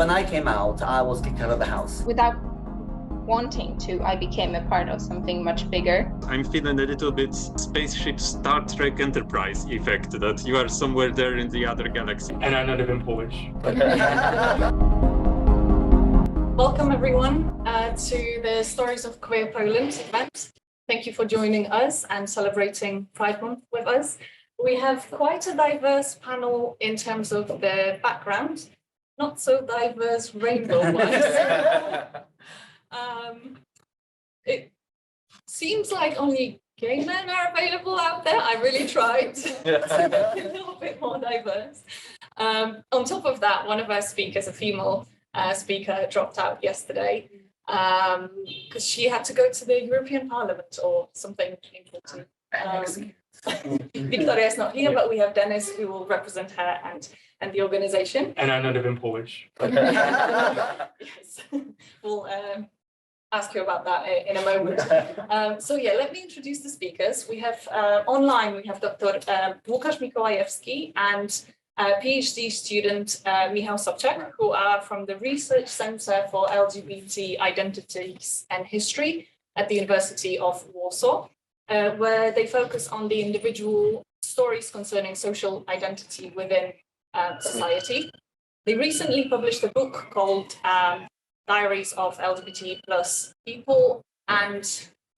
when I came out, I was kicked out of the house. Without wanting to, I became a part of something much bigger. I'm feeling a little bit spaceship Star Trek Enterprise effect, that you are somewhere there in the other galaxy. And I not even Polish. Welcome everyone to the Stories of Queer Poland event. Thank you for joining us and celebrating Pride Month with us. We have quite a diverse panel in terms of the background, not so diverse rainbow-wise. It seems like only gay men are available out there. I really tried to be a little bit more diverse. On top of that, one of our speakers, a female speaker, dropped out yesterday because she had to go to the European Parliament or something important. Victoria is not here, but we have Dennis who will represent her and the organization. And I not even Polish. Yes, we'll ask you about that in a moment. So yeah, let me introduce the speakers. We have online, we have Dr. Łukasz Mikołajewski and PhD student Michał Sobczak, who are from the Research Center for LGBT Identities and History at the University of Warsaw, where they focus on the individual stories concerning social identity within society. They recently published a book called Diaries of LGBT plus people, and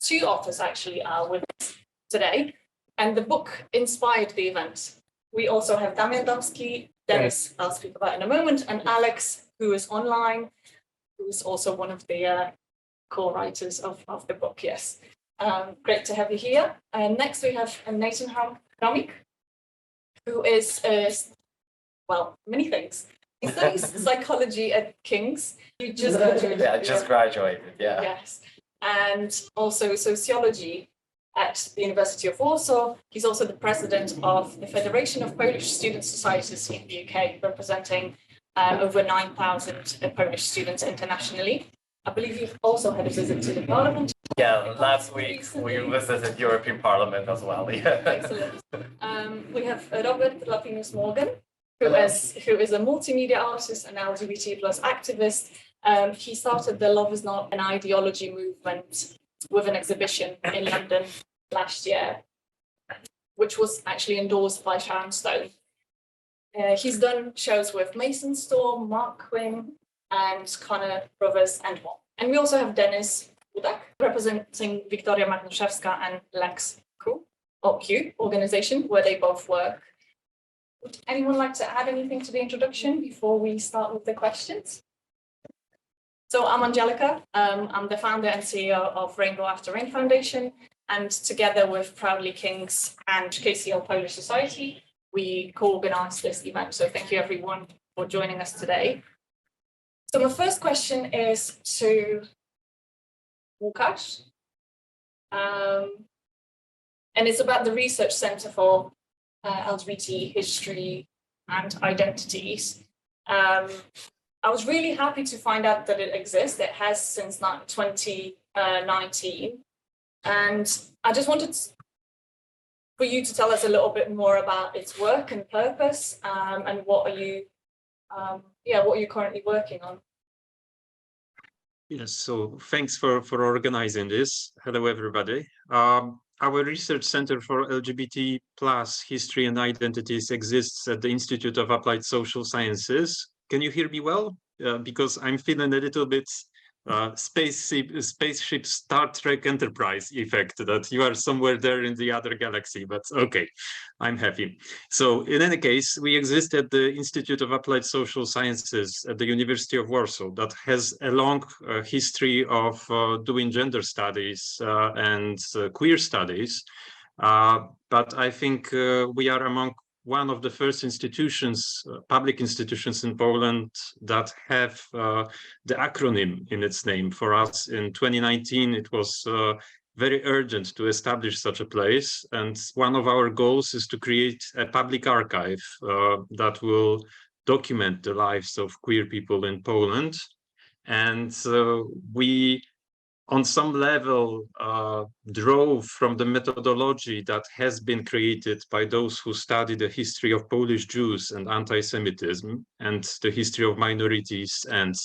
two authors actually are with us today. And the book inspired the event. We also have Damian Domski, Dennis, I'll speak about in a moment, and Alex, who is online, who is also one of the co-writers of the book, yes. Great to have you here. And next we have Nathan Hromik, who is, well, many things. He studies psychology at King's. You just graduated. Yeah, I just graduated, yeah. Yes. And also sociology at the University of Warsaw. He's also the president of the Federation of Polish Student Societies in the UK, representing over 9,000 Polish students internationally. I believe you've also had a visit to the Parliament. Yeah, last week we visited European Parliament as well. Yeah. Excellent. We have Robert Lapinus-Morgan, who is a multimedia artist and LGBT plus activist. He started the Love is Not an Ideology movement with an exhibition in London last year, which was actually endorsed by Sharon Stone. He's done shows with Mason Storm, Mark Quinn, and Connor Brothers, and more. And we also have Dennis Budak, representing Wiktoria Magnuszewska and Lex Q organization, where they both work. Would anyone like to add anything to the introduction before we start with the questions? So I'm Angelica. I'm the founder and CEO of Rainbow After Rain Foundation, and together with Proudly Kings and KCL Polish Society, we co-organized this event. So thank you everyone for joining us today. So my first question is to Łukasz, and it's about the Research Center for LGBT History and Identities. I was really happy to find out that it exists. It has since 2019. And I just wanted for you to tell us a little bit more about its work and purpose, and what are you currently working on? Yes, so thanks for organizing this. Hello, everybody. Our Research Center for LGBT plus History and Identities exists at the Institute of Applied Social Sciences. Can you hear me well? Because I'm feeling a little bit spaceship Star Trek Enterprise effect, that you are somewhere there in the other galaxy, but okay, I'm happy. So in any case, we exist at the Institute of Applied Social Sciences at the University of Warsaw, that has a long history of doing gender studies and queer studies. But I think we are among one of the first institutions, public institutions in Poland, that have the acronym in its name. For us in 2019, it was very urgent to establish such a place. And one of our goals is to create a public archive that will document the lives of queer people in Poland. And we on some level drove from the methodology that has been created by those who study the history of Polish Jews and anti-Semitism and the history of minorities and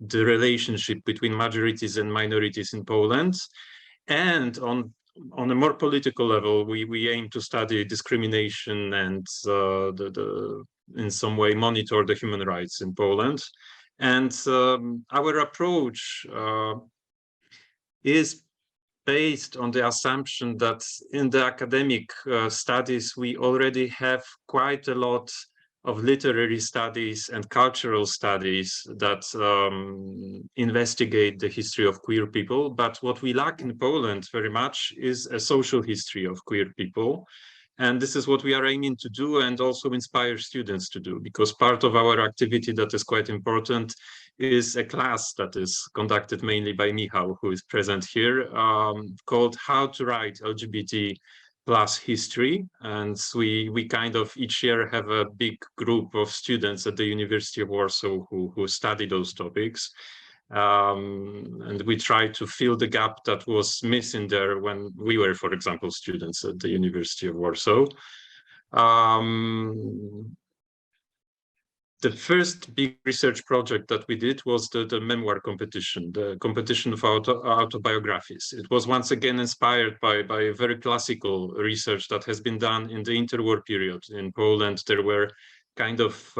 the relationship between majorities and minorities in Poland. And on a more political level, we aim to study discrimination and in some way monitor the human rights in Poland. And our approach is based on the assumption that in the academic studies, we already have quite a lot of literary studies and cultural studies that investigate the history of queer people. But what we lack in Poland very much is a social history of queer people. And this is what we are aiming to do and also inspire students to do, because part of our activity that is quite important is a class that is conducted mainly by Michał, who is present here, called How to Write LGBT Plus History. And we kind of each year have a big group of students at the University of Warsaw who study those topics. And we try to fill the gap that was missing there when we were, for example, students at the University of Warsaw. The first big research project that we did was the memoir competition, the competition of autobiographies. It was once again inspired by a very classical research that has been done in the interwar period in Poland. There were kind of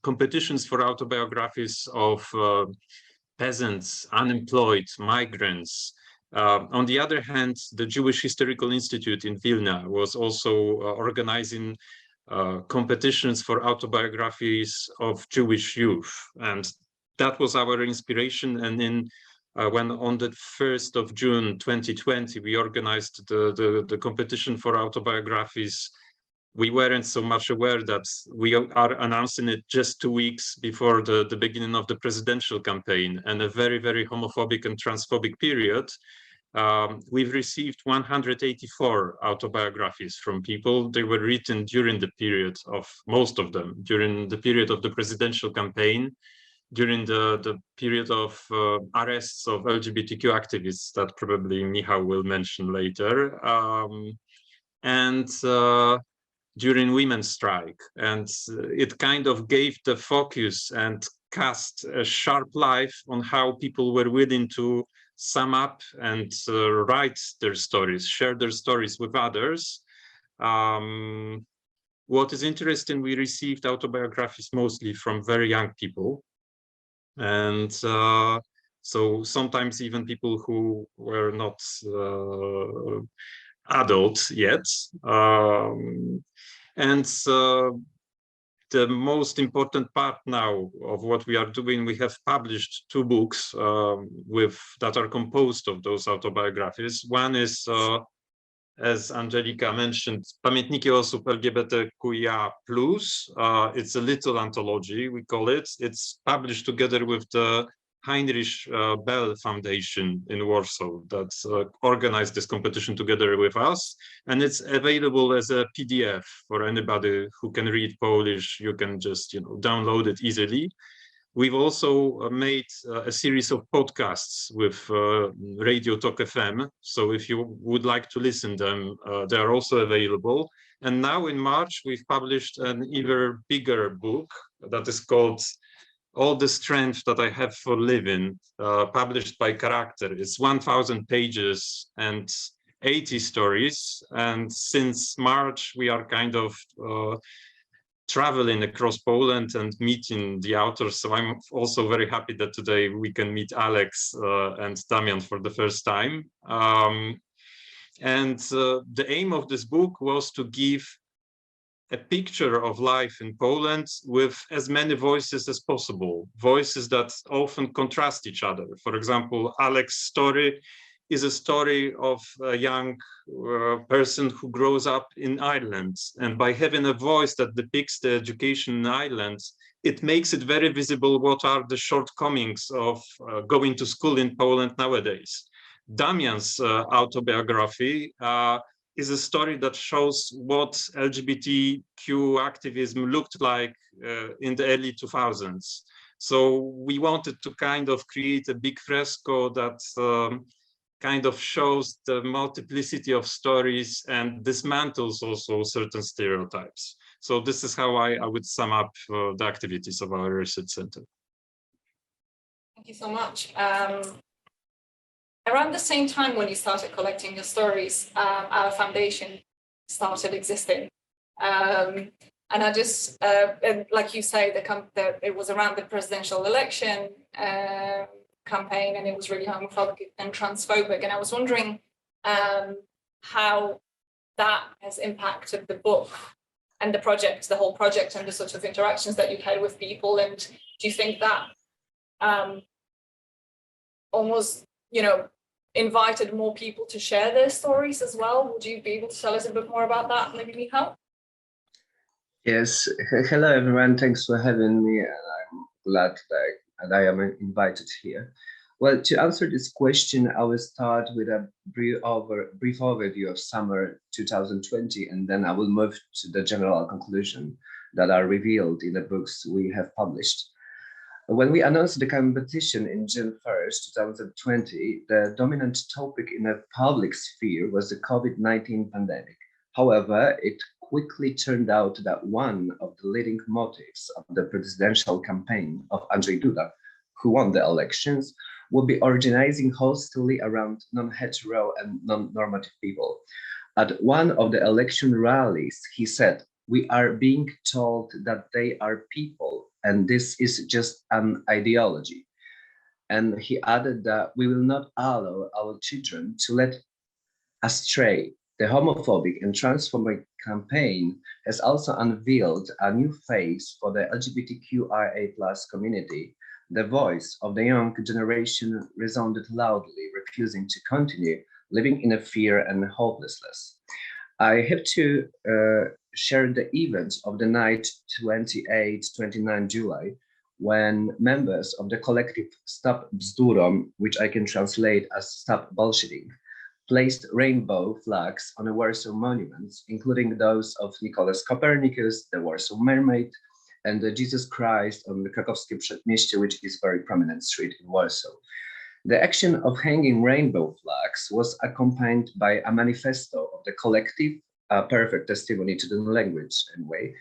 competitions for autobiographies of peasants, unemployed, migrants. On the other hand, the Jewish Historical Institute in Vilna was also organizing competitions for autobiographies of Jewish youth. And that was our inspiration. And when on the 1st of June 2020, we organized the competition for autobiographies, we weren't so much aware that we are announcing it just 2 weeks before the beginning of the presidential campaign and a very, very homophobic and transphobic period. We've received 184 autobiographies from people. They were written during the period of, most of them, during the period of the presidential campaign, during the period of arrests of LGBTQ activists that probably Michał will mention later. And during women's strike, and it kind of gave the focus and cast a sharp light on how people were willing to sum up and write their stories, share their stories with others. What is interesting, we received autobiographies mostly from very young people, and so sometimes even people who were not adults yet. And the most important part now of what we are doing, we have published 2 books that are composed of those autobiographies. One is, as Angelika mentioned, Pamiętniki osób LGBTQIA+. It's a little anthology, we call it. It's published together with the Heinrich Bell Foundation in Warsaw that organized this competition together with us, and it's available as a PDF for anybody who can read Polish. You can just download it easily. We've also made a series of podcasts with Radio Tok FM, so if you would like to listen to them, they are also available. And now in March, we've published an even bigger book that is called All the Strength That I Have for Living, published by Character. It's 1,000 pages and 80 stories. And since March, we are kind of traveling across Poland and meeting the authors. So I'm also very happy that today we can meet Alex and Damian for the first time. The aim of this book was to give a picture of life in Poland with as many voices as possible, voices that often contrast each other. For example, Alex's story is a story of a young person who grows up in Ireland. And by having a voice that depicts the education in Ireland, it makes it very visible what are the shortcomings of going to school in Poland nowadays. Damian's autobiography is a story that shows what LGBTQ activism looked like in the early 2000s. So we wanted to kind of create a big fresco that kind of shows the multiplicity of stories and dismantles also certain stereotypes. So this is how I would sum up the activities of our research center. Thank you so much. Around the same time when you started collecting your stories, our foundation started existing. And I just, and like you say, it was around the presidential election campaign, and it was really homophobic and transphobic. And I was wondering how that has impacted the book and the project, the whole project, and the sort of interactions that you've had with people. And do you think that almost, you know, invited more people to share their stories as well? Would you be able to tell us a bit more about that, maybe, Michał? Yes, hello everyone, thanks for having me, and I'm glad that I am invited here. Well, to answer this question, I will start with a brief overview of summer 2020, and then I will move to the general conclusion that are revealed in the books we have published. When we announced the competition in June 1st, 2020, the dominant topic in the public sphere was the COVID-19 pandemic. However, it quickly turned out that one of the leading motives of the presidential campaign of Andrzej Duda, who won the elections, would be organizing hostility around non-hetero and non-normative people. At one of the election rallies, he said, "We are being told that they are people, and this is just an ideology." And he added that we will not allow our children to let astray. The homophobic and transphobic campaign has also unveiled a new face for the LGBTQIA+ community. The voice of the young generation resounded loudly, refusing to continue living in a fear and hopelessness. I have to share the events of the night 28-29 July, when members of the collective Stop Bzdurom, which I can translate as Stop Bullshitting, placed rainbow flags on the Warsaw monuments, including those of Nicholas Copernicus, the Warsaw Mermaid, and the Jesus Christ on the Krakowskie Przedmieście, which is a very prominent street in Warsaw. The action of hanging rainbow flags was accompanied by a manifesto of the collective, a perfect testimony to the language anyway.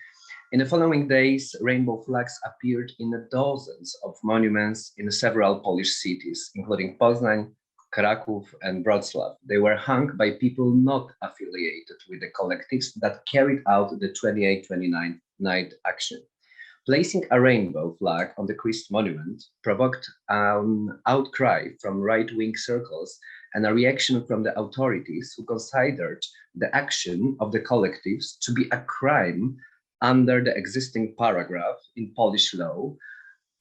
In the following days, rainbow flags appeared in dozens of monuments in several Polish cities, including Poznań, Kraków, and Wrocław. They were hung by people not affiliated with the collectives that carried out the 28-29 night action. Placing a rainbow flag on the Christ monument provoked an outcry from right-wing circles and a reaction from the authorities, who considered the action of the collectives to be a crime under the existing paragraph in Polish law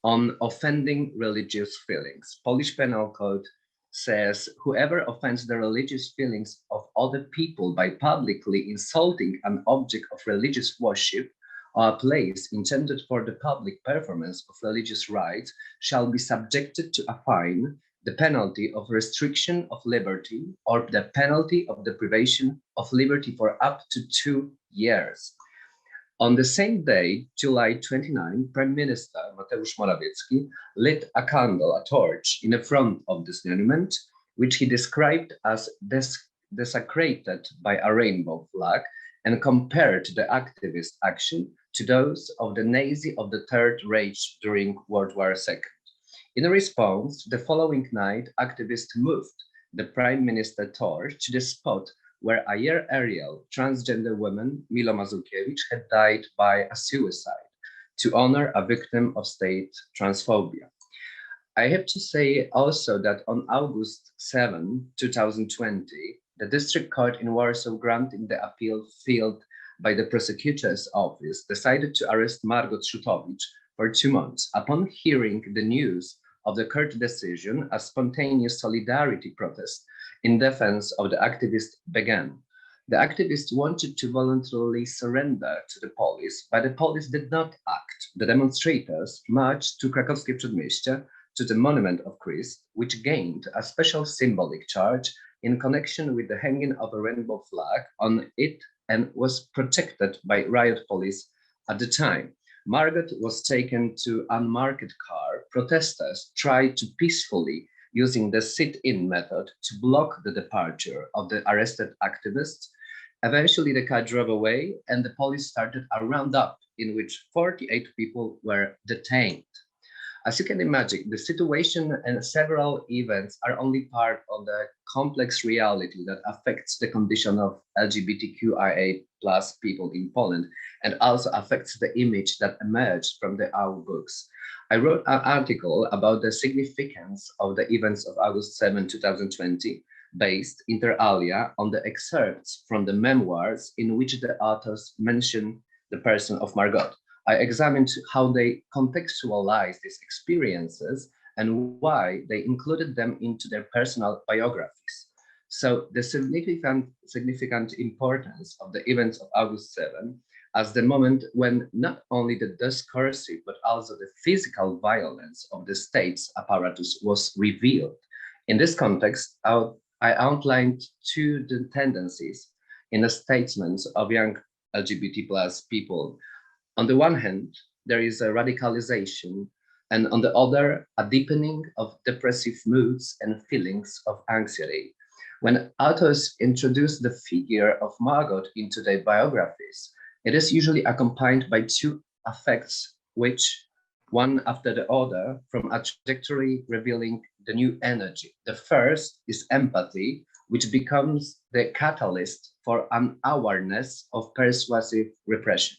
on offending religious feelings. Polish Penal Code says, whoever offends the religious feelings of other people by publicly insulting an object of religious worship or a place intended for the public performance of religious rites shall be subjected to a fine, the penalty of restriction of liberty, or the penalty of deprivation of liberty for up to 2 years. On the same day, July 29, Prime Minister Mateusz Morawiecki lit a candle, a torch, in the front of this monument, which he described as desecrated by a rainbow flag, and compared the activist action to those of the Nazi of the Third Reich during World War II. In response, the following night, activists moved the Prime Minister torch to the spot where a year earlier, transgender woman Milo Mazurkiewicz had died by a suicide to honor a victim of state transphobia. I have to say also that on August 7, 2020, the district court in Warsaw, granting the appeal filed by the prosecutor's office, decided to arrest Margot Szutowicz for 2 months. Upon hearing the news of the court decision, a spontaneous solidarity protest in defense of the activist began. The activists wanted to voluntarily surrender to the police, but the police did not act. The demonstrators marched to Krakowskie Przedmieście, to the Monument of Christ, which gained a special symbolic charge in connection with the hanging of a rainbow flag on it and was protected by riot police at the time. Margot was taken to unmarked car. Protesters tried to peacefully, using the sit-in method, to block the departure of the arrested activists. Eventually, the car drove away and the police started a roundup in which 48 people were detained. As you can imagine, the situation and several events are only part of the complex reality that affects the condition of LGBTQIA+ people in Poland and also affects the image that emerged from our books. I wrote an article about the significance of the events of August 7, 2020, based inter alia on the excerpts from the memoirs in which the authors mention the person of Margot. I examined how they contextualize these experiences and why they included them into their personal biographies. So the significant importance of the events of August 7 as the moment when not only the discursive but also the physical violence of the state's apparatus was revealed. In this context, I outlined two tendencies in the statements of young LGBT+ people. On the one hand, there is a radicalization, and on the other, a deepening of depressive moods and feelings of anxiety. When authors introduce the figure of Margot into their biographies, it is usually accompanied by two affects, which, one after the other, from a trajectory revealing the new energy. The first is empathy, which becomes the catalyst for an awareness of persuasive repression.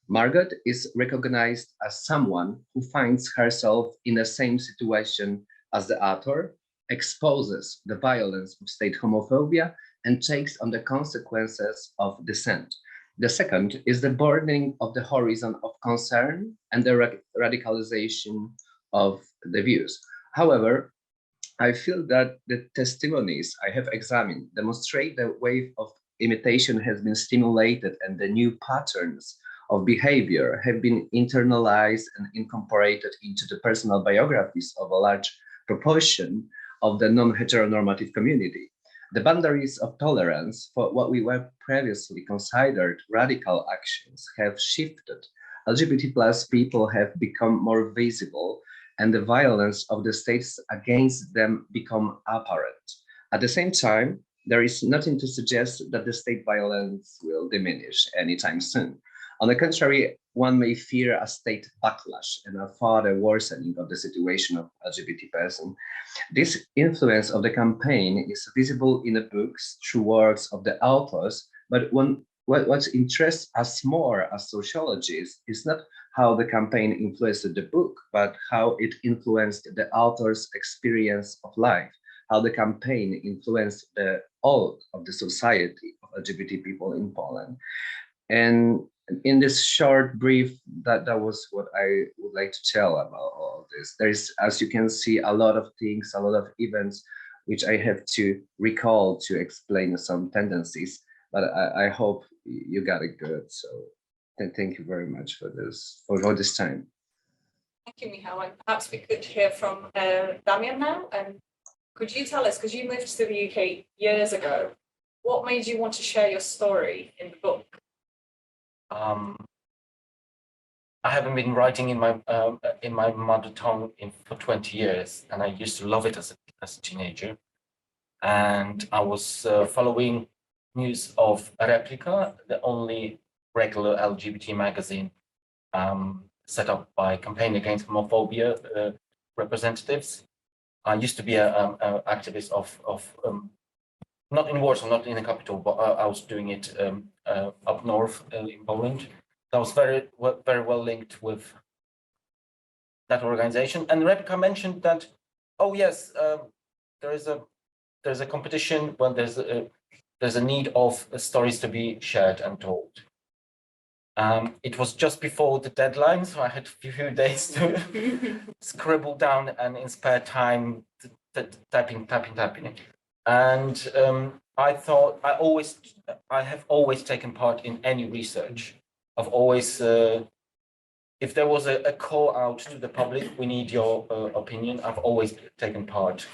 Margot is recognized as someone who finds herself in the same situation as the author, exposes the violence of state homophobia, and takes on the consequences of dissent. The second is the broadening of the horizon of concern and the radicalization of the views. However, I feel that the testimonies I have examined demonstrate the wave of imitation has been stimulated and the new patterns of behavior have been internalized and incorporated into the personal biographies of a large proportion of the non-heteronormative community. The boundaries of tolerance for what we were previously considered radical actions have shifted. LGBT+ people have become more visible and the violence of the states against them become apparent. At the same time, there is nothing to suggest that the state violence will diminish anytime soon. On the contrary, one may fear a state backlash and a further worsening of the situation of LGBT person. This influence of the campaign is visible in the books through works of the authors, but what interests us more as sociologists is not how the campaign influenced the book, but how it influenced the author's experience of life, how the campaign influenced the all of the society of LGBT people in Poland. And in this short brief, that was what I would like to tell about all of this. There is, as you can see, a lot of things, a lot of events, which I have to recall to explain some tendencies, but I hope you got it good. So thank you very much for this time. Thank you, Michał. And perhaps we could hear from Damian now. And could you tell us, because you moved to the UK years ago, what made you want to share your story in the book? I haven't been writing in my mother tongue for 20 years, and I used to love it as a teenager. And I was following news of Replika, the only regular LGBT magazine set up by Campaign Against Homophobia representatives. I used to be an activist of not in Warsaw, not in the capital, but I was doing it up north in Poland. That was very well linked with that organization. And Replika mentioned that, oh yes, there's a competition when there's a need of stories to be shared and told. It was just before the deadline, so I had a few days to scribble down and in spare time typing. And I thought I have always taken part in any research. I've always, if there was a call out to the public, we need your opinion, I've always taken part.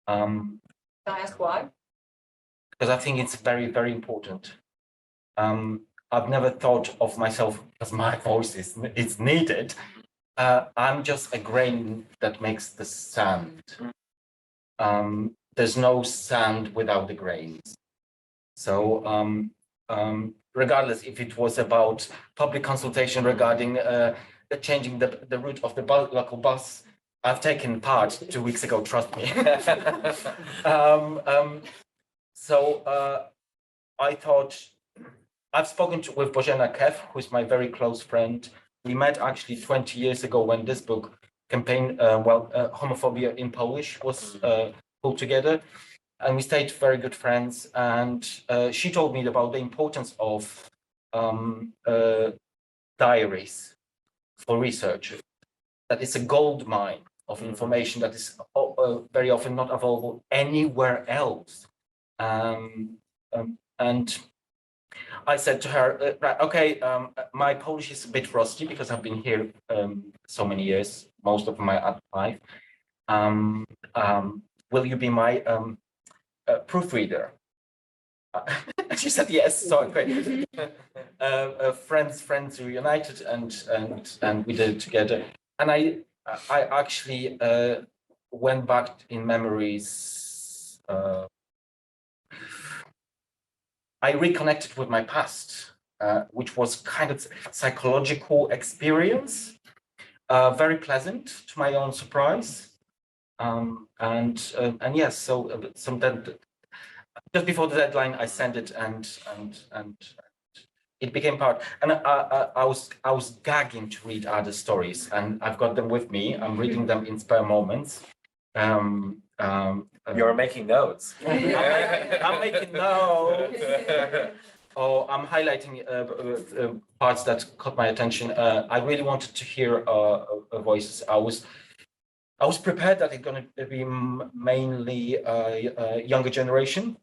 Can I ask why? Because I think it's very, very important. I've never thought of myself as my voice is needed. I'm just a grain that makes the sand. There's no sand without the grains. So regardless if it was about public consultation regarding changing the route of the local bus, I've taken part 2 weeks ago, trust me. So I thought, I've spoken with Bożena Kev, who's my very close friend. We met actually 20 years ago when this book campaign, Homophobia in Polish was pulled together. And we stayed very good friends. And she told me about the importance of diaries for research. That it's a gold mine of information that is very often not available anywhere else. And I said to her, right, okay, my Polish is a bit rusty because I've been here so many years, most of my adult life. Will you be my proofreader? She said yes. So great. Friends reunited, and we did it together. And I actually went back in memories. I reconnected with my past, which was kind of psychological experience, very pleasant to my own surprise. And yes, so then just before the deadline, I sent it, and it became part. And I was gagging to read other stories, and I've got them with me. I'm reading them in spare moments. You're making notes. I'm making notes. Oh, I'm highlighting parts that caught my attention. I really wanted to hear voices. I was prepared that it's going to be mainly younger generation.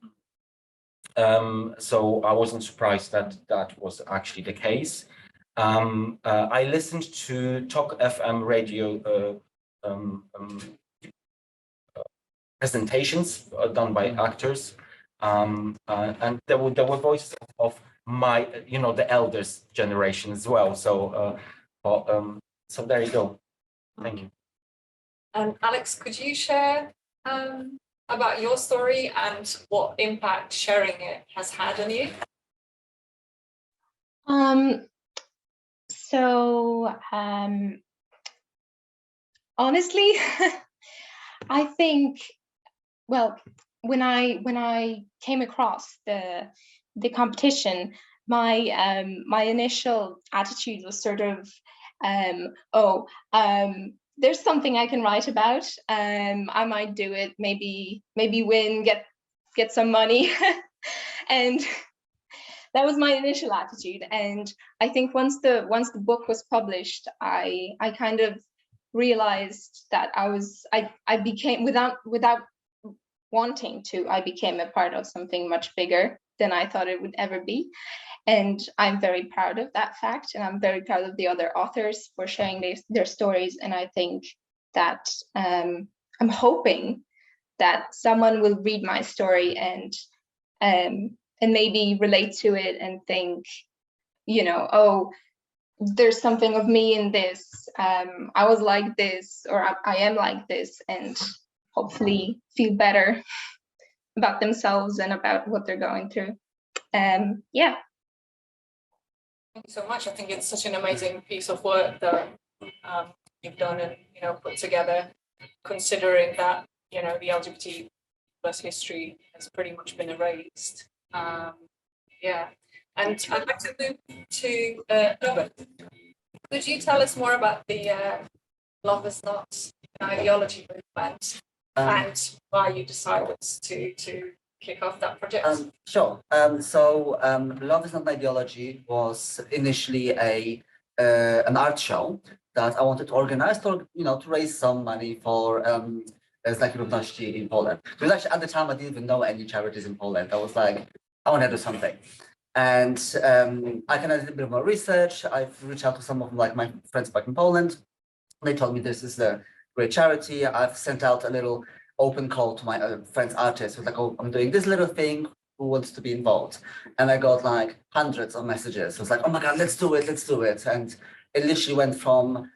So I wasn't surprised that that was actually the case. I listened to Talk FM radio presentations done by actors, and there were voices of my, the elders generation as well. So so there you go. Thank you. And Alex, could you share about your story and what impact sharing it has had on you? Honestly, I think, well, when I came across the competition, my initial attitude was sort of, there's something I can write about. I might do it, maybe win, get some money, and that was my initial attitude. And I think once the book was published, I kind of realized that I became, without wanting to, I became a part of something much bigger than I thought it would ever be. And I'm very proud of that fact, and I'm very proud of the other authors for sharing their stories. And I think that I'm hoping that someone will read my story and maybe relate to it and think, oh, there's something of me in this. I was like this, or I am like this, and hopefully feel better about themselves and about what they're going through. Yeah. Thank you so much. I think it's such an amazing piece of work that you've done and put together, considering that the LGBT plus history has pretty much been erased. Yeah, and I'd like to move to Robert. Could you tell us more about the Love Is Not an Ideology movement and why you decided to kick off that project? Sure. So Love Is Not an Ideology was initially an art show that I wanted to organize to raise some money for Znaki Równości in Poland. Because actually at the time I didn't even know any charities in Poland. I was like, I want to do something. And I kind of did a bit more research. I've reached out to some of my friends back in Poland. They told me this is a great charity. I've sent out a little open call to my friends artists. I was like, oh, I'm doing this little thing. who wants to be involved? And I got like hundreds of messages. It was like, oh my God, let's do it, let's do it. And it literally went from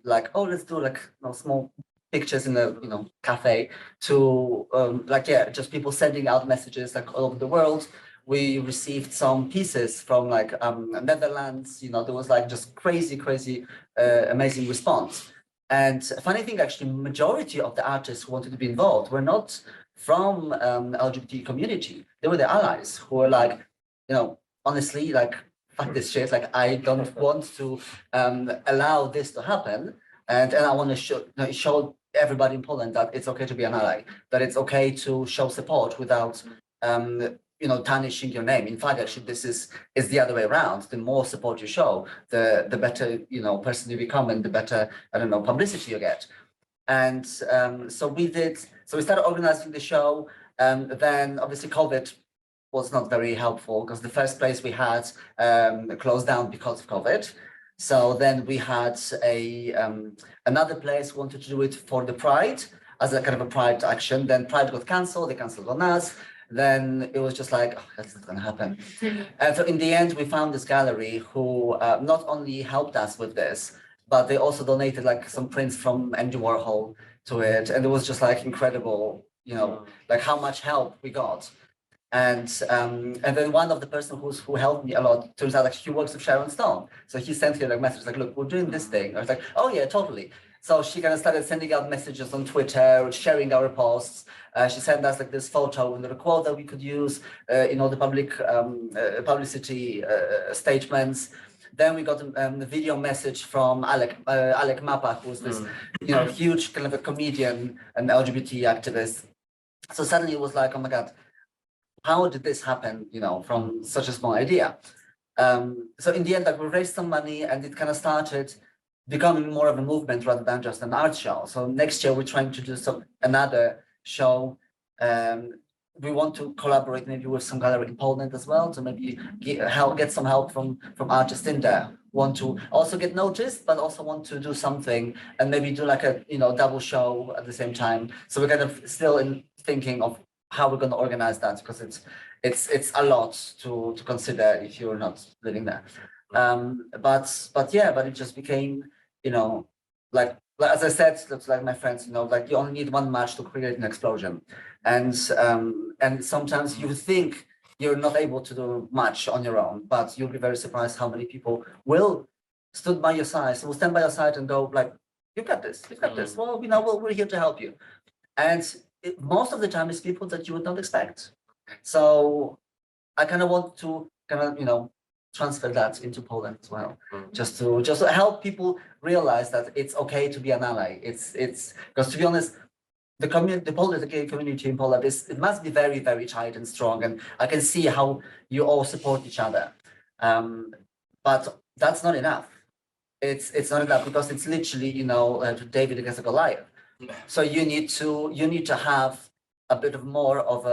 like, oh, let's do like small pictures in a cafe to like, yeah, just people sending out messages like all over the world. We received some pieces from like Netherlands, there was like just crazy, amazing response. And funny thing, actually, majority of the artists who wanted to be involved were not from LGBT community. They were the allies who were like, honestly, like, fuck this shit. Like, I don't want to allow this to happen. And I want to show everybody in Poland that it's okay to be an ally, that it's okay to show support without tarnishing your name. In fact, actually, this is the other way around. The more support you show, the better person you become, and the better publicity you get. And so we started organizing the show, and then obviously COVID was not very helpful because the first place we had closed down because of COVID. So then we had another place wanted to do it for the Pride as a kind of a Pride action. Then Pride got cancelled. They cancelled on us. Then it was just like, oh, that's not going to happen. And so in the end, we found this gallery who not only helped us with this, but they also donated like some prints from Andy Warhol to it. And it was just like incredible, like how much help we got. And then one of the person who helped me a lot, turns out like he works with Sharon Stone. So he sent her like message like, look, we're doing this thing. I was like, oh yeah, totally. So she kind of started sending out messages on Twitter, sharing our posts. She sent us like this photo with a quote that we could use, the public publicity statements. Then we got a video message from Alek Mapa, who's this huge kind of a comedian and LGBT activist. So suddenly it was like, oh my God, how did this happen, from such a small idea? So in the end, like we raised some money, and it kind of started becoming more of a movement rather than just an art show. So next year we're trying to do another show. We want to collaborate maybe with some gallery in Poland as well to maybe get some help from artists in there. Want to also get noticed, but also want to do something and maybe do like a double show at the same time. So we're kind of still in thinking of how we're going to organize that, because it's a lot to consider if you're not living there. But it just became like as I said, looks like my friends, like you only need one match to create an explosion. And sometimes you think you're not able to do much on your own, but you'll be very surprised how many people will stand by your side and go like, you got this. Well, we're here to help you. And most of the time it's people that you would not expect. So I kind of want to transfer that into Poland as well, just to help people realize that it's okay to be an ally. It's because, to be honest, the political community in Poland it must be very, very tight and strong, and I can see how you all support each other. But that's not enough. It's not enough, because it's literally David against Goliath. So you need to have a bit of more of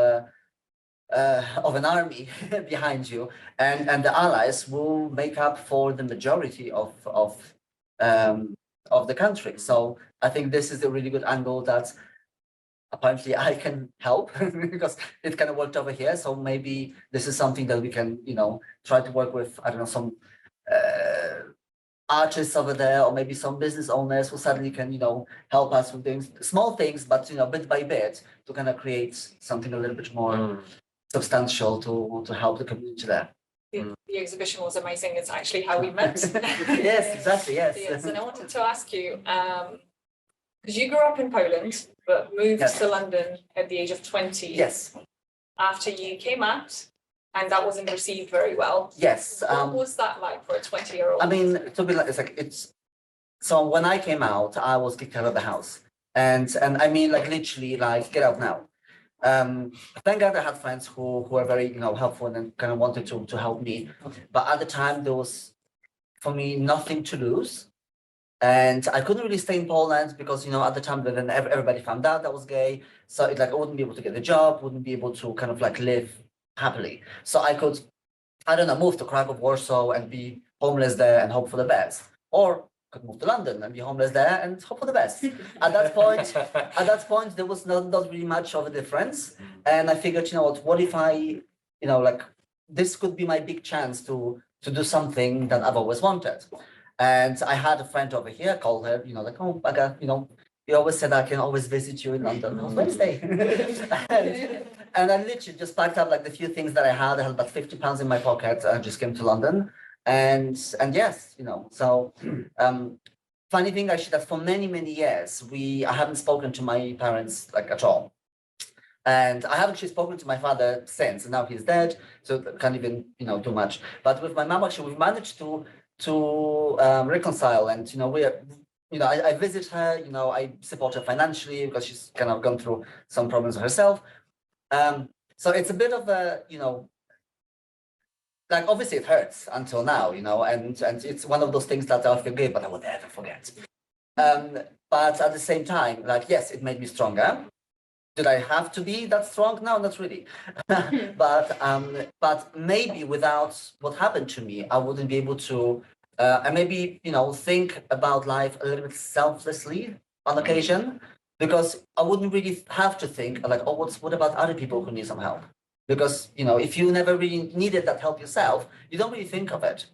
an army behind you, and the allies will make up for the majority of the country. So I think this is a really good angle that apparently I can help because it kind of worked over here. So maybe this is something that we can try to work with, I don't know, some artists over there, or maybe some business owners who suddenly can help us with things, small things, but bit by bit, to kind of create something a little bit more substantial to help the community there. The exhibition was amazing. It's actually how we met. Yes, exactly. Yes. Yes, and I wanted to ask you, because you grew up in Poland but moved to London at the age of 20. Yes. After you came out, and that wasn't received very well. Yes. What was that like for a 20-year-old? I mean, to be like, so when I came out, I was kicked out of the house, and I mean, like, literally, like, get out now. Thank God I had friends who were very helpful and kind of wanted to help me, but at the time there was, for me, nothing to lose, and I couldn't really stay in Poland because at the time then everybody found out I was gay, so it I wouldn't be able to get a job, wouldn't be able to kind of like live happily. So I could, I don't know, move to Krakow, Warsaw, and be homeless there and hope for the best, or could move to London and be homeless there and hope for the best. At that point, there was not really much of a difference. And I figured, what if I you know, like this could be my big chance to do something that I've always wanted. And I had a friend over here, called her, you know, like, oh, Baga, you know, you always said I can always visit you in London on Wednesday. and I literally just packed up like the few things that I had. I had about 50 pounds in my pocket. I just came to London. And yes, you know, so funny thing actually that for many, many years, I haven't spoken to my parents like at all. And I haven't actually spoken to my father since, and now he's dead, so can't even, you know, do much. But with my mom, actually, we've managed to reconcile, and you know, I visit her, you know, I support her financially because she's kind of gone through some problems herself. So it's a bit of a, you know, like obviously it hurts until now, you know, and it's one of those things that I'll forgive, but I will never forget. But at the same time, like, yes, it made me stronger. Did I have to be that strong? No, not really. But maybe without what happened to me, I wouldn't be able to, and maybe, you know, think about life a little bit selflessly on occasion, because I wouldn't really have to think like, oh, what about other people who need some help? Because, you know, if you never really needed that help yourself, you don't really think of it.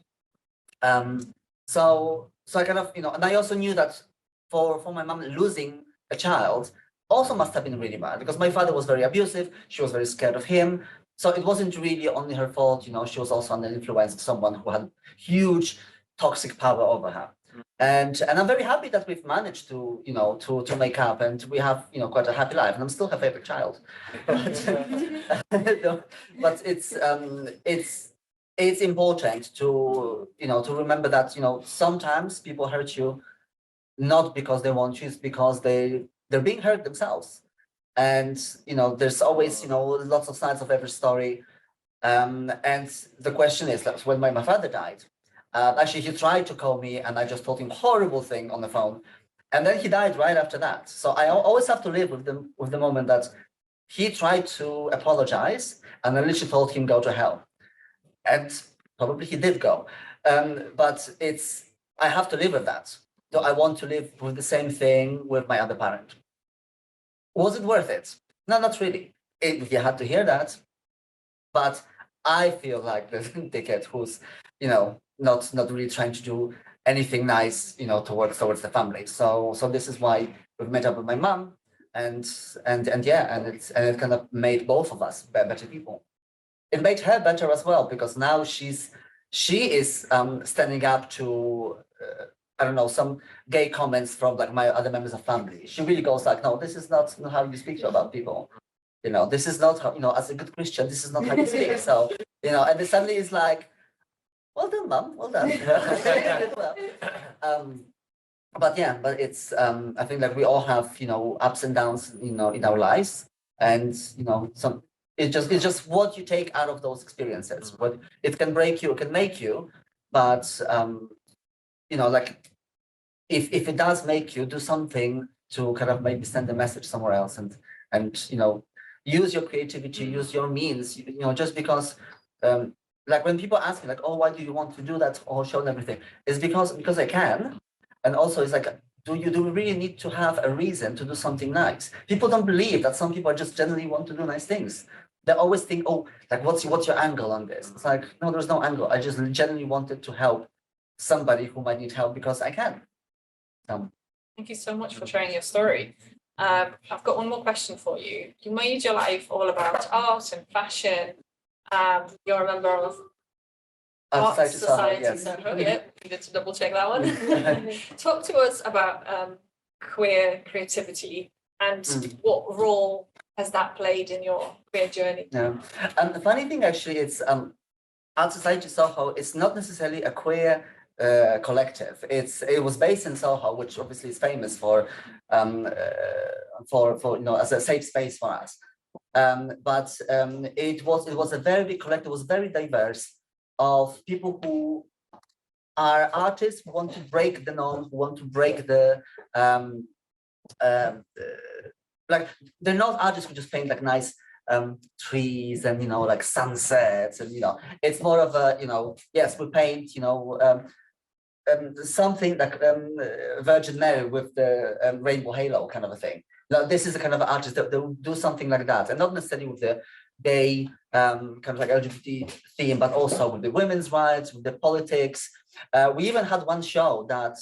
So I kind of, you know, and I also knew that for my mom, losing a child also must have been really bad, because my father was very abusive. She was very scared of him. So it wasn't really only her fault, you know, she was also under the influence of someone who had huge toxic power over her. And I'm very happy that we've managed to, you know, to make up, and we have, you know, quite a happy life, and I'm still her favorite child. But it's important to, you know, to remember that, you know, sometimes people hurt you not because they want you, it's because they're being hurt themselves. And, you know, there's always, you know, lots of sides of every story. And the question is that when my father died, actually he tried to call me, and I just told him horrible thing on the phone. And then he died right after that. So I always have to live with the moment that he tried to apologize, and I literally told him, go to hell. And probably he did go. But I have to live with that. So I want to live with the same thing with my other parent. Was it worth it? No, not really. You had to hear that. But I feel like the dickhead who's, you know, not really trying to do anything nice, you know, towards the family. So this is why we've met up with my mom, and yeah, and it kind of made both of us better people. It made her better as well, because now she is standing up to I don't know, some gay comments from like my other members of family. She really goes like, no, this is not how you speak about people. You know, this is not how, you know, as a good Christian, this is not how you speak. So, you know, and the family is like, well done, mom, well done. But yeah, but it's I think that we all have, you know, ups and downs, you know, in our lives, and you know, it's just what you take out of those experiences. What it can break you, it can make you, but you know, like if it does make you do something to kind of maybe send a message somewhere else, and you know, use your creativity, use your means, you know, just because like when people ask me like, oh, why do you want to do that or show and everything, it's because I can. And also it's like, do we really need to have a reason to do something nice? People don't believe that some people just generally want to do nice things. They always think, oh, like what's your angle on this? It's like, no, there's no angle. I just genuinely wanted to help somebody who might need help because I can. Thank you so much for sharing your story. I've got one more question for you. You made your life all about art and fashion. You're a member of Art Society, yes. Soho. Yeah, needed to double check that one. Talk to us about queer creativity and what role has that played in your queer journey? Yeah, and the funny thing actually, it's Art Society Soho is not necessarily a queer collective. It was based in Soho, which obviously is famous for you know, as a safe space for us. But it was a very big collective. It was very diverse of people who are artists who want to break the norm, who want to break the like they're not artists who just paint like nice trees and, you know, like sunsets, and, you know, it's more of a, you know, yes, we paint, you know, something like Virgin Mary with the rainbow halo kind of a thing. Now, this is a kind of artist that will do something like that, and not necessarily with the gay, kind of like LGBT theme, but also with the women's rights, with the politics. We even had one show that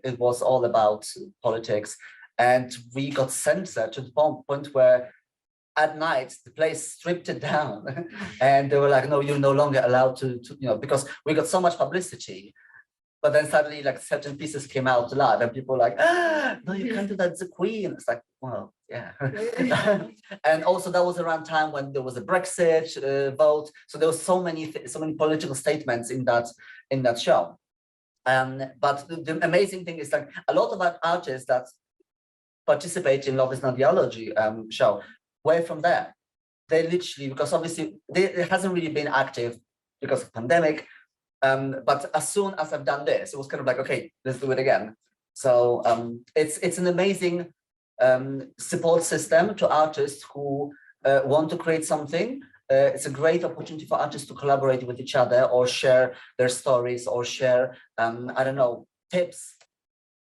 it was all about politics, and we got censored to the point where at night the place stripped it down, and they were like, "No, you're no longer allowed to because we got so much publicity." But then suddenly, like certain pieces came out live, and people were like, "No, you can't do that. It's a queen." It's like, well, yeah. And also, that was around time when there was a Brexit vote, so there was so many political statements in that show. But the amazing thing is, like, a lot of our artists that participate in Love Is Not Ideology show were from there. They literally, because obviously it hasn't really been active because of pandemic. But as soon as I've done this, it was kind of like, okay, let's do it again. So it's an amazing support system to artists who want to create something. It's a great opportunity for artists to collaborate with each other or share their stories or share, I don't know, tips,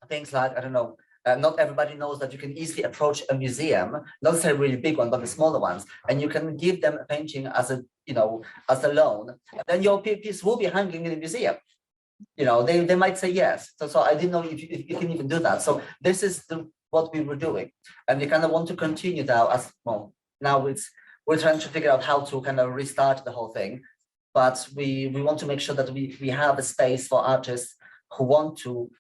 things like, I don't know, not everybody knows that you can easily approach a museum, not necessarily a really big one, but the smaller ones, and you can give them a painting as a, as a loan, and then your piece will be hanging in the museum. They might say yes. So I didn't know if you can even do that. So this is what we were doing, and we kind of want to continue that as well. Now we're trying to figure out how to kind of restart the whole thing, but we want to make sure that we have a space for artists who want to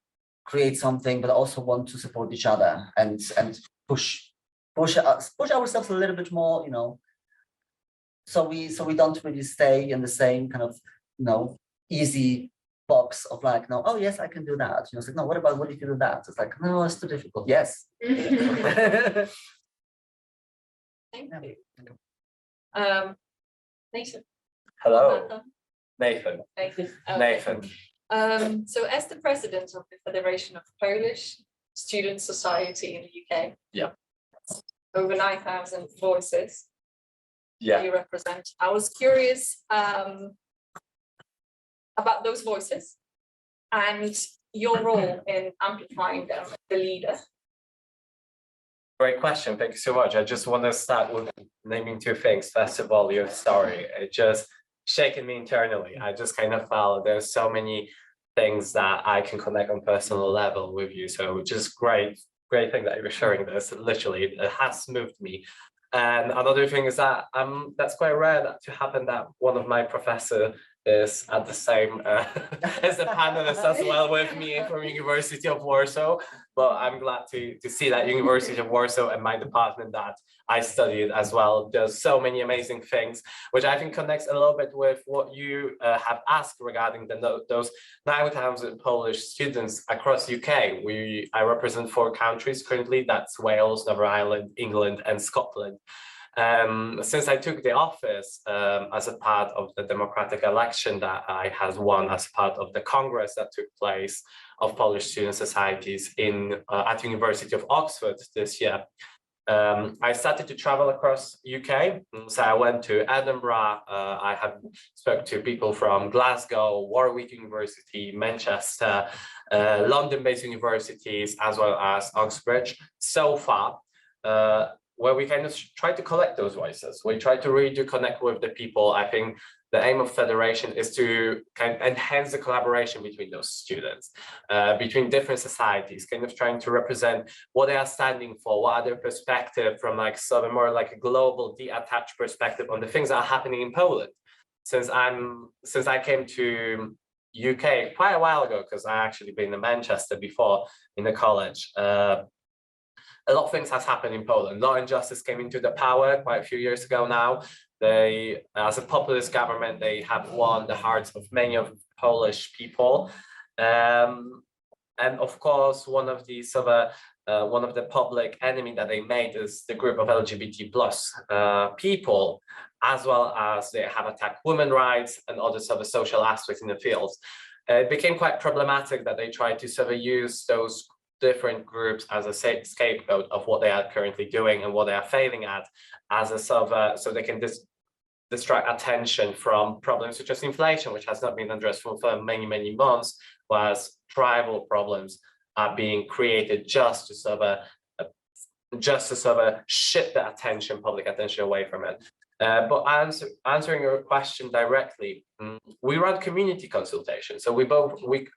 create something, but also want to support each other and push ourselves a little bit more, so we don't really stay in the same kind of easy box of like, no, oh yes, I can do that. It's like, no, what if you do that? It's like, no, it's too difficult. Yes. Thank you. Nathan. Hello, Nathan. Nathan. Okay. Nathan. So as the president of the Federation of Polish Student Society in the UK, Yeah. over 9,000 voices Yeah. you represent. I was curious about those voices and your role in amplifying them, the leader. Great question. Thank you so much. I just want to start with naming two things. First of all, your story. It just shaken me internally. I just kind of felt there's so many things that I can connect on personal level with you. So just great thing that you're sharing this. Literally, it has moved me. And another thing is that that's quite rare that to happen that one of my professor is at the same as the panelist as well with me from University of Warsaw. But I'm glad to see that University of Warsaw and my department that I studied as well does so many amazing things, which I think connects a little bit with what you have asked regarding those 9,000 Polish students across UK. I represent 4 countries currently. That's Wales, Northern Ireland, England, and Scotland. Since I took the office as a part of the democratic election that I has won as part of the Congress that took place of Polish student societies at University of Oxford this year, I started to travel across UK. So I went to Edinburgh. I have spoke to people from Glasgow, Warwick University, Manchester, London-based universities, as well as Oxbridge. So far, where we kind of try to collect those voices. We try to really connect with the people. I think the aim of Federation is to kind of enhance the collaboration between those students, between different societies, kind of trying to represent what they are standing for, what are their perspective from like sort of more like a global detached perspective on the things that are happening in Poland. Since I came to UK quite a while ago, because I actually been in Manchester before in the college, a lot of things has happened in Poland. Law and Justice came into the power quite a few years ago now. They, as a populist government, they have won the hearts of many of Polish people. And of course, one of the public enemy that they made is the group of LGBT plus people, as well as they have attacked women's rights and other sort of social aspects in the fields. It became quite problematic that they tried to sort of use those different groups as a scapegoat of what they are currently doing and what they are failing at, as a sort of so they can distract attention from problems such as inflation, which has not been addressed for many months, whereas tribal problems are being created just to sort of shift the public attention away from it. But answering your question directly, we run community consultations. So we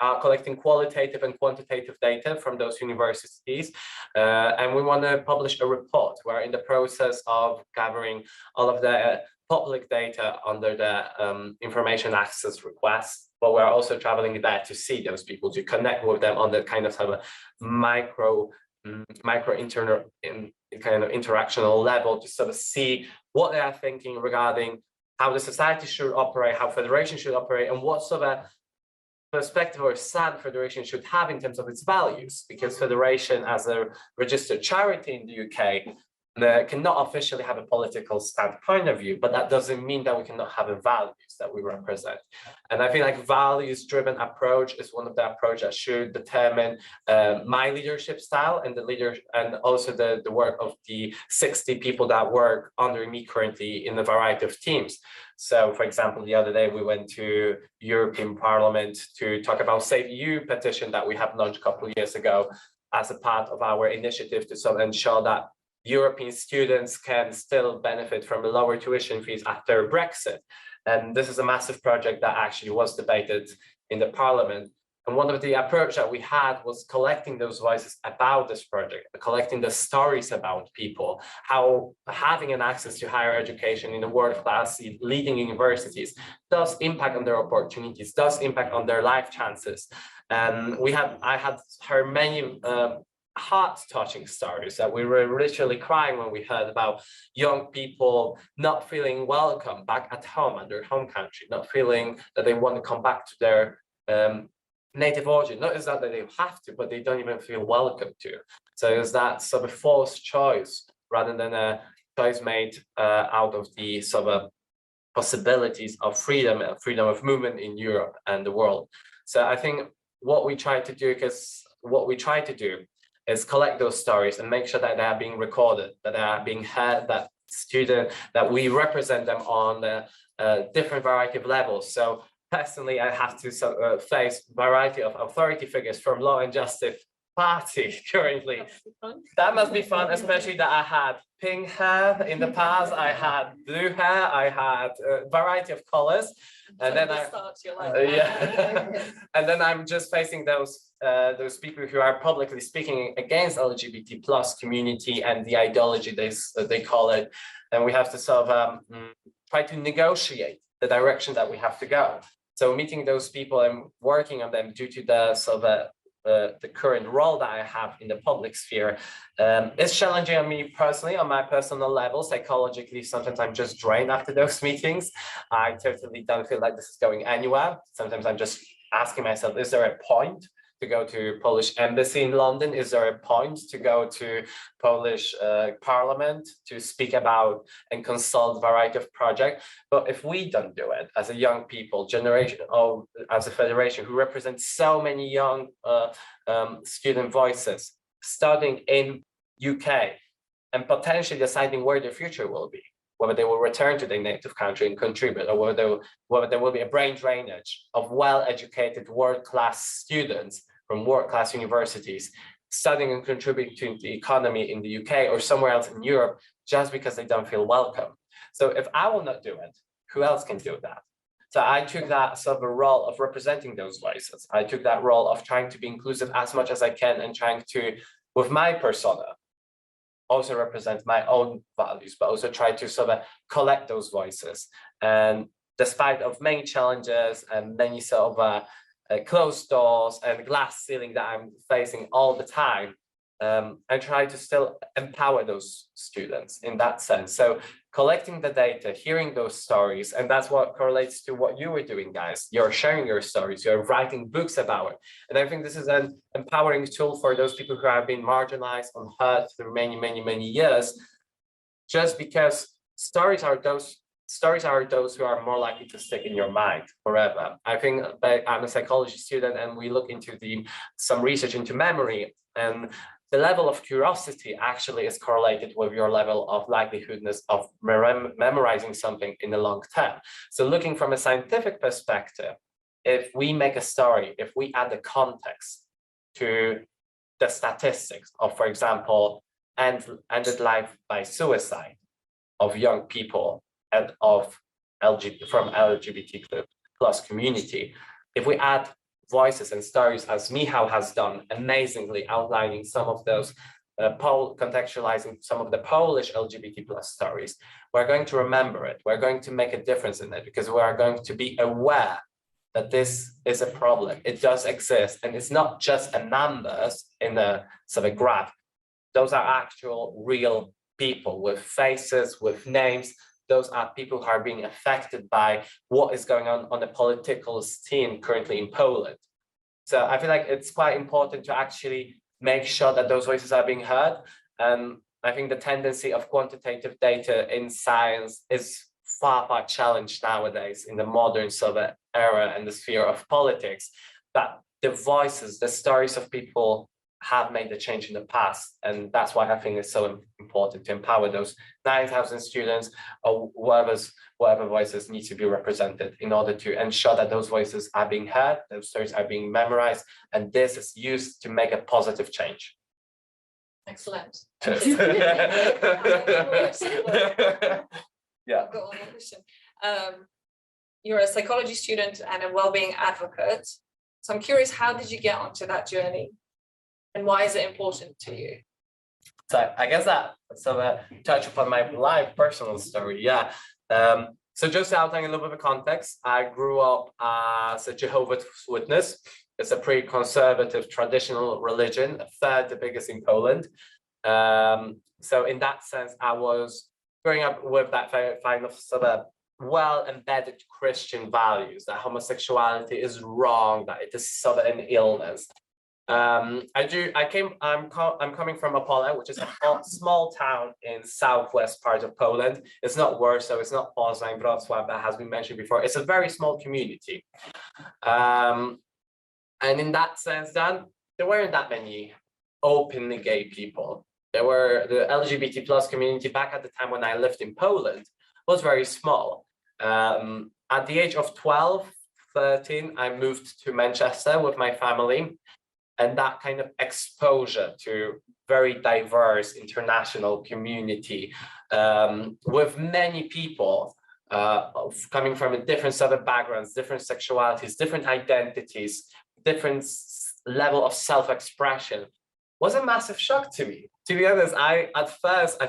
are collecting qualitative and quantitative data from those universities, and we want to publish a report. We're in the process of gathering all of the public data under the information access request, but we're also traveling there to see those people, to connect with them on the kind of a micro kind of interactional level, to sort of see what they are thinking regarding how the society should operate, how federation should operate, and what sort of perspective or stand federation should have in terms of its values. Because federation, as a registered charity in the UK, cannot officially have a political standpoint of view, but that doesn't mean that we cannot have a values that we represent. And I feel like values-driven approach is one of the approaches that should determine my leadership style and and also the work of the 60 people that work under me currently in a variety of teams. So, for example, the other day we went to European Parliament to talk about Save EU petition that we have launched a couple of years ago as a part of our initiative to sort of ensure that European students can still benefit from lower tuition fees after Brexit. And this is a massive project that actually was debated in the Parliament. And one of the approach that we had was collecting those voices about this project, collecting the stories about people, how having an access to higher education in the world-class leading universities does impact on their opportunities, does impact on their life chances. And I had heard many heart-touching stories that we were literally crying when we heard about young people not feeling welcome back at home in their home country, not feeling that they want to come back to their native origin. Not is that they have to, but they don't even feel welcome to. So it's that sort of forced choice rather than a choice made out of the sort of possibilities of freedom of movement in Europe and the world. So I think what we try to do is collect those stories and make sure that they are being recorded, that they are being heard, that we represent them on a different variety of levels. So personally, I have to face a variety of authority figures from Law and Justice Party currently. That must be fun, especially that I had pink hair in the past, I had blue hair, I had a variety of colors, and then and then I'm just facing those people who are publicly speaking against LGBT plus community and the ideology they call it, and we have to sort of try to negotiate the direction that we have to go. So meeting those people and working on them due to the sort of the current role that I have in the public sphere is challenging on me personally, on my personal level. Psychologically, sometimes I'm just drained after those meetings. I totally don't feel like this is going anywhere. Sometimes I'm just asking myself, is there a point to go to Polish embassy in London? Is there a point to go to Polish parliament to speak about and consult a variety of projects? But if we don't do it as a young people generation, or as a federation who represents so many young student voices studying in UK and potentially deciding where their future will be, whether they will return to their native country and contribute, or whether there will be a brain drainage of well-educated world-class students from world-class universities studying and contributing to the economy in the UK or somewhere else in Europe just because they don't feel welcome. So if I will not do it, who else can do that? So I took that sort of a role of representing those voices. I took that role of trying to be inclusive as much as I can and trying to, with my persona, also represent my own values, but also try to sort of collect those voices. And despite of many challenges and many sort of closed doors and glass ceiling that I'm facing all the time, I try to still empower those students in that sense. So collecting the data, hearing those stories, and that's what correlates to what you were doing, guys. You're sharing your stories, you're writing books about it. And I think this is an empowering tool for those people who have been marginalized and hurt through many, many, many years, just because stories are those who are more likely to stick in your mind forever. I think I'm a psychology student and we look into some research into memory, and the level of curiosity actually is correlated with your level of likelihoodness of memorizing something in the long term. So looking from a scientific perspective, if we make a story, if we add the context to the statistics of, for example, ended life by suicide of young people of LGBT plus community. If we add voices and stories, as Michał has done amazingly, outlining some of those, contextualizing some of the Polish LGBT plus stories, we're going to remember it. We're going to make a difference in it, because we are going to be aware that this is a problem. It does exist, and it's not just a numbers in a sort of graph. Those are actual real people with faces, with names. Those are people who are being affected by what is going on the political scene currently in Poland. So I feel like it's quite important to actually make sure that those voices are being heard. And I think the tendency of quantitative data in science is far challenged nowadays in the modern sort of era and the sphere of politics, that the voices, the stories of people have made the change in the past. And that's why I think it's so important to empower those 9,000 students or whatever voices need to be represented in order to ensure that those voices are being heard, those stories are being memorized, and this is used to make a positive change. Excellent. Yeah. I've got one more question. You're a psychology student and a well-being advocate. So I'm curious, how did you get onto that journey? And why is it important to you? So I guess that sort of touch upon my life personal story. Yeah. So just to outline a little bit of context, I grew up as a Jehovah's Witness. It's a pretty conservative traditional religion, third the biggest in Poland. So in that sense, I was growing up with that kind of sort of well-embedded Christian values, that homosexuality is wrong, that it is sort of an illness. I'm coming from Opole, which is a small town in southwest part of Poland. It's not Warsaw, it's not Poznań, Wrocław, that has been mentioned before. It's a very small community. And in that sense, then there weren't that many openly gay people. There were the LGBT plus community back at the time when I lived in Poland was very small. At the age of 12, 13, I moved to Manchester with my family. And that kind of exposure to very diverse international community with many people coming from a different set of backgrounds, different sexualities, different identities, different level of self-expression was a massive shock to me. To be honest, I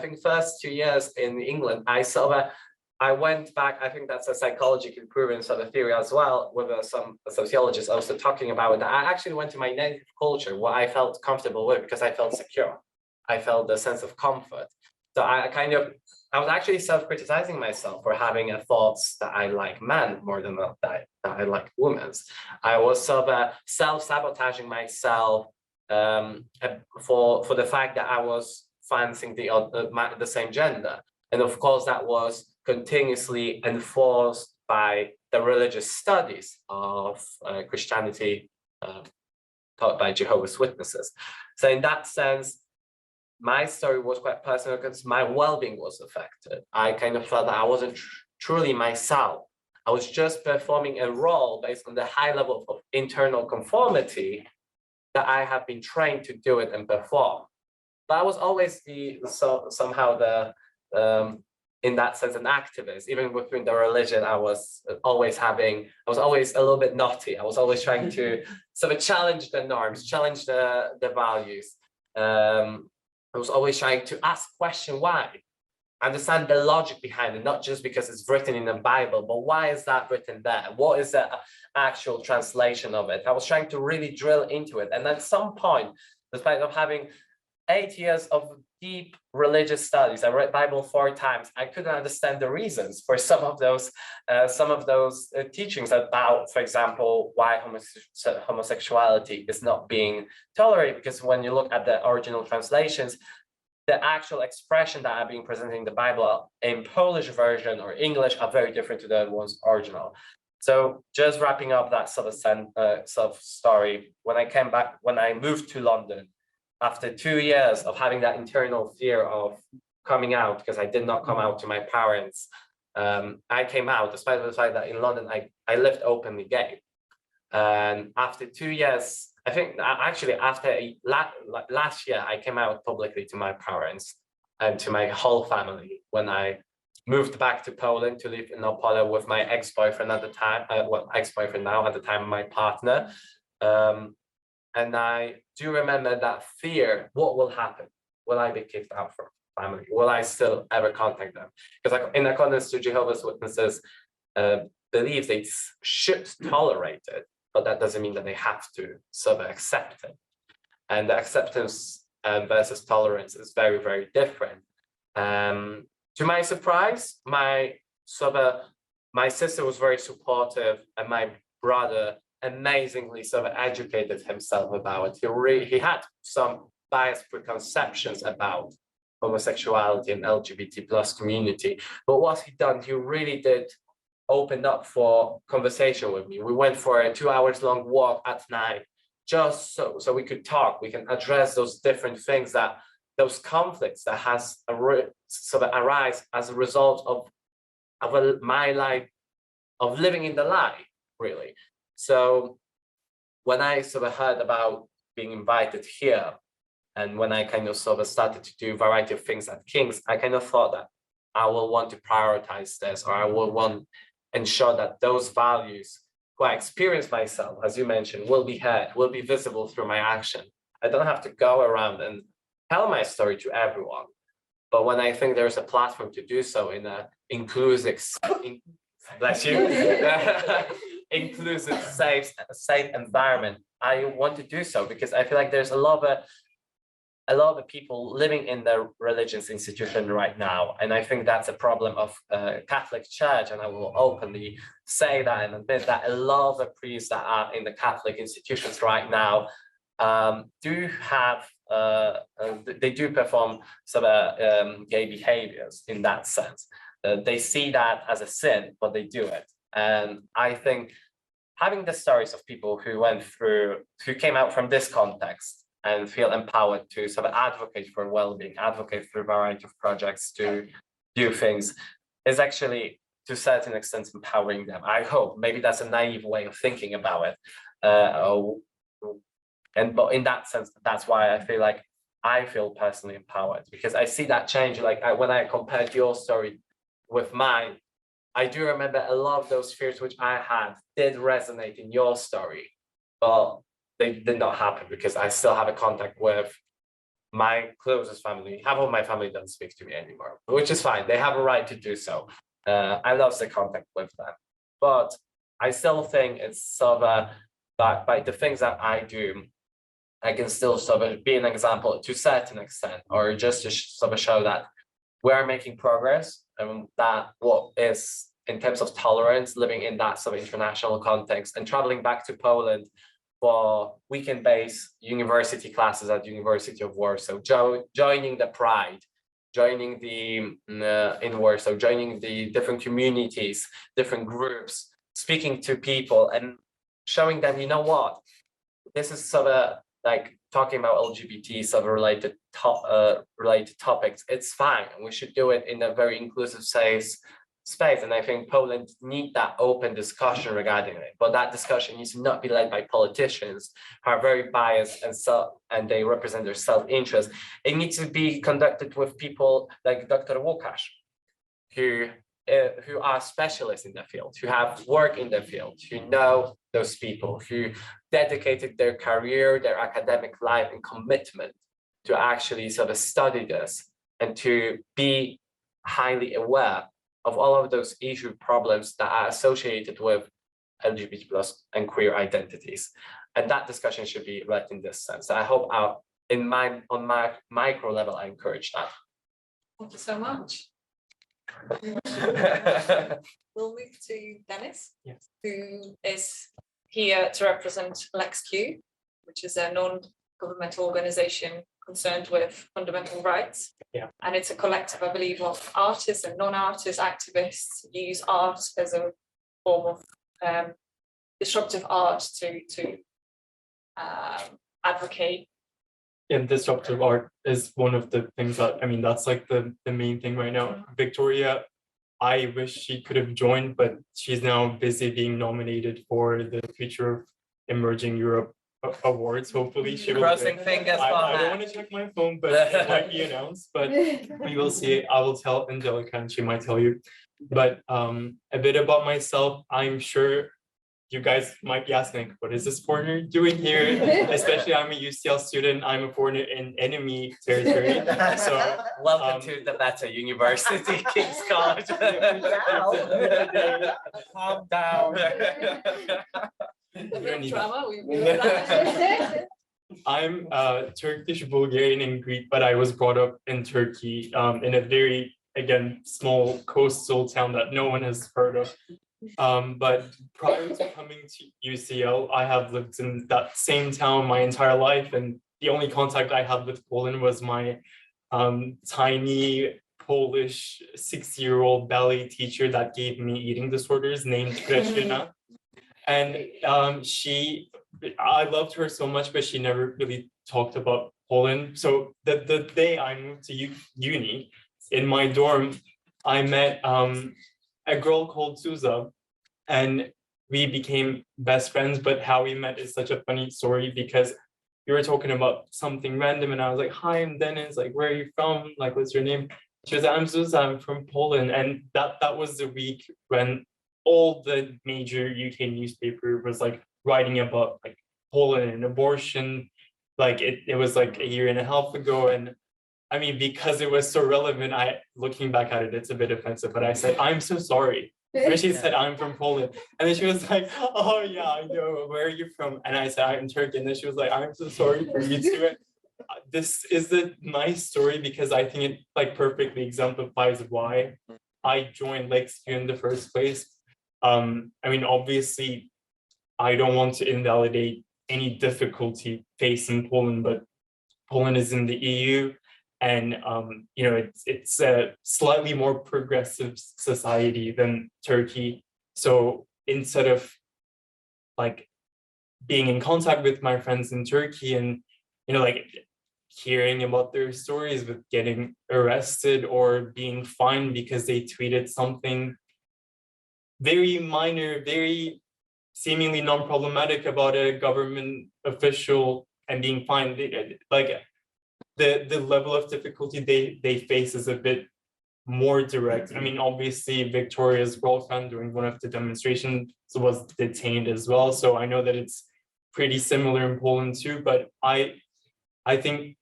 think first 2 years in England, I went back, I think that's a psychologically proven sort of theory as well, with some sociologists also talking about it. I actually went to my native culture, what I felt comfortable with, because I felt secure. I felt the sense of comfort. So I was actually self-criticizing myself for having thoughts that I like men more than that I like women. I was sort of self-sabotaging myself for the fact that I was fancying the same gender. And of course, that was continuously enforced by the religious studies of Christianity taught by Jehovah's Witnesses. So in that sense, my story was quite personal because my well-being was affected. I kind of felt that I wasn't truly myself. I was just performing a role based on the high level of internal conformity that I have been trained to do it and perform. But I was always in that sense, an activist. Even within the religion, I was always a little bit naughty. I was always trying to sort of challenge the norms, challenge the values. I was always trying to ask question why, understand the logic behind it, not just because it's written in the Bible, but why is that written there? What is the actual translation of it? I was trying to really drill into it. And at some point, despite of having 8 years of deep religious studies, I read Bible 4 times. I couldn't understand the reasons for some of those teachings about, for example, why homosexuality is not being tolerated. Because when you look at the original translations, the actual expression that are being presented in the Bible in Polish version or English are very different to the ones original. So just wrapping up that sort of story, when I came back, when I moved to London, after 2 years of having that internal fear of coming out, because I did not come out to my parents, I came out, despite the fact that in London, I lived openly gay. And after 2 years, I think actually after last year, I came out publicly to my parents and to my whole family when I moved back to Poland to live in Opole with my ex-boyfriend at the time, well, ex-boyfriend now, at the time my partner. And I do remember that fear, what will happen? Will I be kicked out from family? Will I still ever contact them? Because in accordance to Jehovah's Witnesses belief, they should tolerate it, but that doesn't mean that they have to sort of accept it. And the acceptance versus tolerance is very, very different. To my surprise, my sister was very supportive, and my brother amazingly sort of educated himself about it. He had some biased preconceptions about homosexuality and LGBT plus community, but what he done, he really did open up for conversation with me. We went for a 2 hours long walk at night, just so we could talk. We can address those different things, that those conflicts that has sort of arise as a result of my life, of living in the lie, really. So when I sort of heard about being invited here, and when I kind of sort of started to do a variety of things at King's, I kind of thought that I will want to prioritize this, or I will want to ensure that those values who I experience myself, as you mentioned, will be heard, will be visible through my action. I don't have to go around and tell my story to everyone. But when I think there's a platform to do so in an inclusive, bless you, inclusive, safe environment, I want to do so, because I feel like there's a lot of people living in the religious institution right now. And I think that's a problem of Catholic Church. And I will openly say that and admit that a lot of the priests that are in the Catholic institutions right now do have, they do perform some gay behaviors in that sense. They see that as a sin, but they do it. And I think having the stories of people who came out from this context and feel empowered to sort of advocate for well-being, advocate for a variety of projects to do things, is actually to a certain extent empowering them. I hope, maybe that's a naive way of thinking about it. But in that sense, that's why I feel like I feel personally empowered, because I see that change. Like when I compared your story with mine, I do remember a lot of those fears which I had did resonate in your story, but they did not happen because I still have a contact with my closest family. Half of my family doesn't speak to me anymore, which is fine. They have a right to do so. I lost the contact with them, but I still think it's sort of that by the things that I do, I can still sort of be an example to a certain extent, or just to sort of show that we are making progress, and that what is in terms of tolerance, living in that sort of international context and traveling back to Poland for weekend-based university classes at University of Warsaw, joining the Pride, joining the in Warsaw, joining the different communities, different groups, speaking to people and showing them, you know what, this is sort of like talking about LGBT sort of related topics. It's fine. We should do it in a very inclusive, safe space. And I think Poland needs that open discussion regarding it. But that discussion needs to not be led by politicians who are very biased and they represent their self-interest. It needs to be conducted with people like Dr. Łukasz, who are specialists in the field, who have worked in the field, who know those people, who dedicated their career, their academic life and commitment to actually sort of study this and to be highly aware of all of those issue problems that are associated with LGBT plus and queer identities. And that discussion should be led in this sense. I hope on my micro level, I encourage that. Thank you so much. We'll move to Dennis, Yes. who is here to represent LexQ, which is a non-governmental organization concerned with fundamental rights. Yeah. And it's a collective, I believe, of artists and non-artists, activists use art as a form of disruptive art to advocate. And disruptive art is one of the things that, I mean, that's like the main thing right now. Victoria, I wish she could have joined, but she's now busy being nominated for the Future of Emerging Europe awards. Hopefully she will. Crossing fingers for I don't her. want to check my phone, but it might be announced, but we will see. I will tell Angelica and she might tell you. But a bit about myself, I'm sure you guys might be asking, what is this foreigner doing here? Especially I'm a UCL student, I'm a foreigner in enemy territory. So Welcome to the better university, King's College. Calm down. A bit of drama. We love that. I'm Turkish, Bulgarian, and Greek, but I was brought up in Turkey in a very, again, small coastal town that no one has heard of. But prior to coming to UCL, I have lived in that same town my entire life, and the only contact I had with Poland was my tiny Polish 6-year-old ballet teacher that gave me eating disorders named Grażyna. And I loved her so much, but she never really talked about Poland. So the day I moved to uni, in my dorm, I met a girl called Suza, and we became best friends. But how we met is such a funny story, because you were talking about something random and I was like, hi, I'm Dennis, like, where are you from? Like, what's your name? She was like, I'm Suza, I'm from Poland. And that was the week when all the major UK newspaper was like writing about like Poland and abortion. Like it was like a year and a half ago. And I mean, because it was so relevant, looking back at it, it's a bit offensive, but I said, I'm so sorry. When she said, I'm from Poland. And then she was like, oh yeah, I know, where are you from? And I said, I'm Turkey. And then she was like, I'm so sorry for you too. This is a nice story because I think it like perfectly exemplifies why I joined LexQ in the first place. I mean, obviously, I don't want to invalidate any difficulty facing Poland, but Poland is in the EU. And you know, it's a slightly more progressive society than Turkey. So instead of like being in contact with my friends in Turkey and, you know, like hearing about their stories with getting arrested or being fined because they tweeted something very minor, very seemingly non-problematic about a government official and being fined, like the level of difficulty they face is a bit more direct. I mean, obviously Victoria's girlfriend during one of the demonstrations was detained as well. So I know that it's pretty similar in Poland too, but I think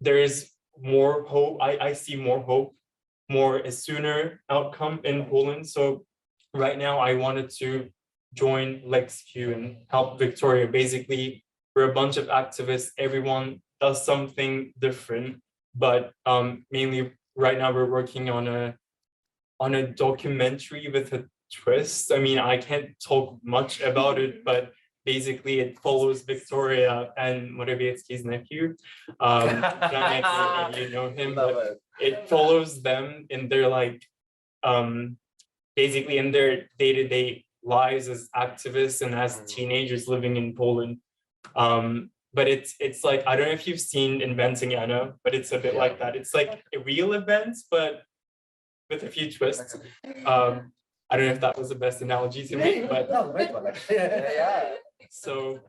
there is more hope. I see more hope, a sooner outcome in Poland. So right now I wanted to join LexQ and help Victoria. Basically, we're a bunch of activists, everyone does something different, but mainly right now we're working on a documentary with a twist. I mean, I can't talk much about it, but basically it follows Victoria and Morawiecki's nephew. You know him, but it follows them in their like basically in their day-to-day lives as activists and as teenagers living in Poland. But it's like, I don't know if you've seen Inventing Anna, but it's a bit like that. It's like a real event, but with a few twists. I don't know if that was the best analogy to make, but so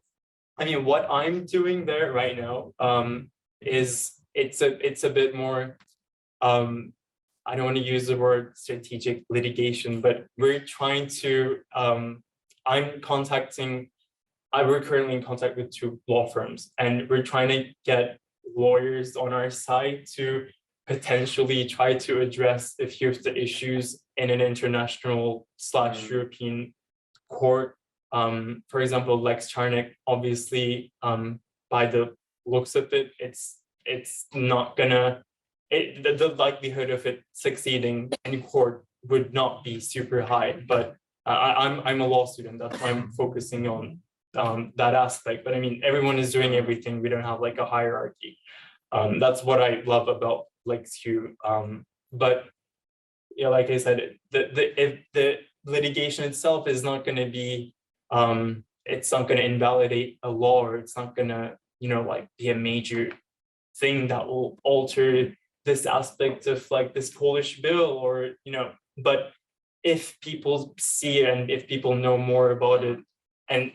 I mean, what I'm doing there right now is it's a bit more I don't want to use the word strategic litigation, but we're trying to we're currently in contact with 2 law firms, and we're trying to get lawyers on our side to potentially try to address a few of the issues in an international / European court. For example, Lex Charnek, obviously, by the looks of it, it's not gonna, the likelihood of it succeeding in court would not be super high, but I'm a law student, that's why I'm focusing on that aspect. But I mean, everyone is doing everything. We don't have like a hierarchy. That's what I love about LexQ. But yeah, like I said, the litigation itself is not going to be, it's not going to invalidate a law, or it's not going to, you know, like be a major thing that will alter this aspect of like this Polish bill, or, you know, but if people see it and if people know more about it, and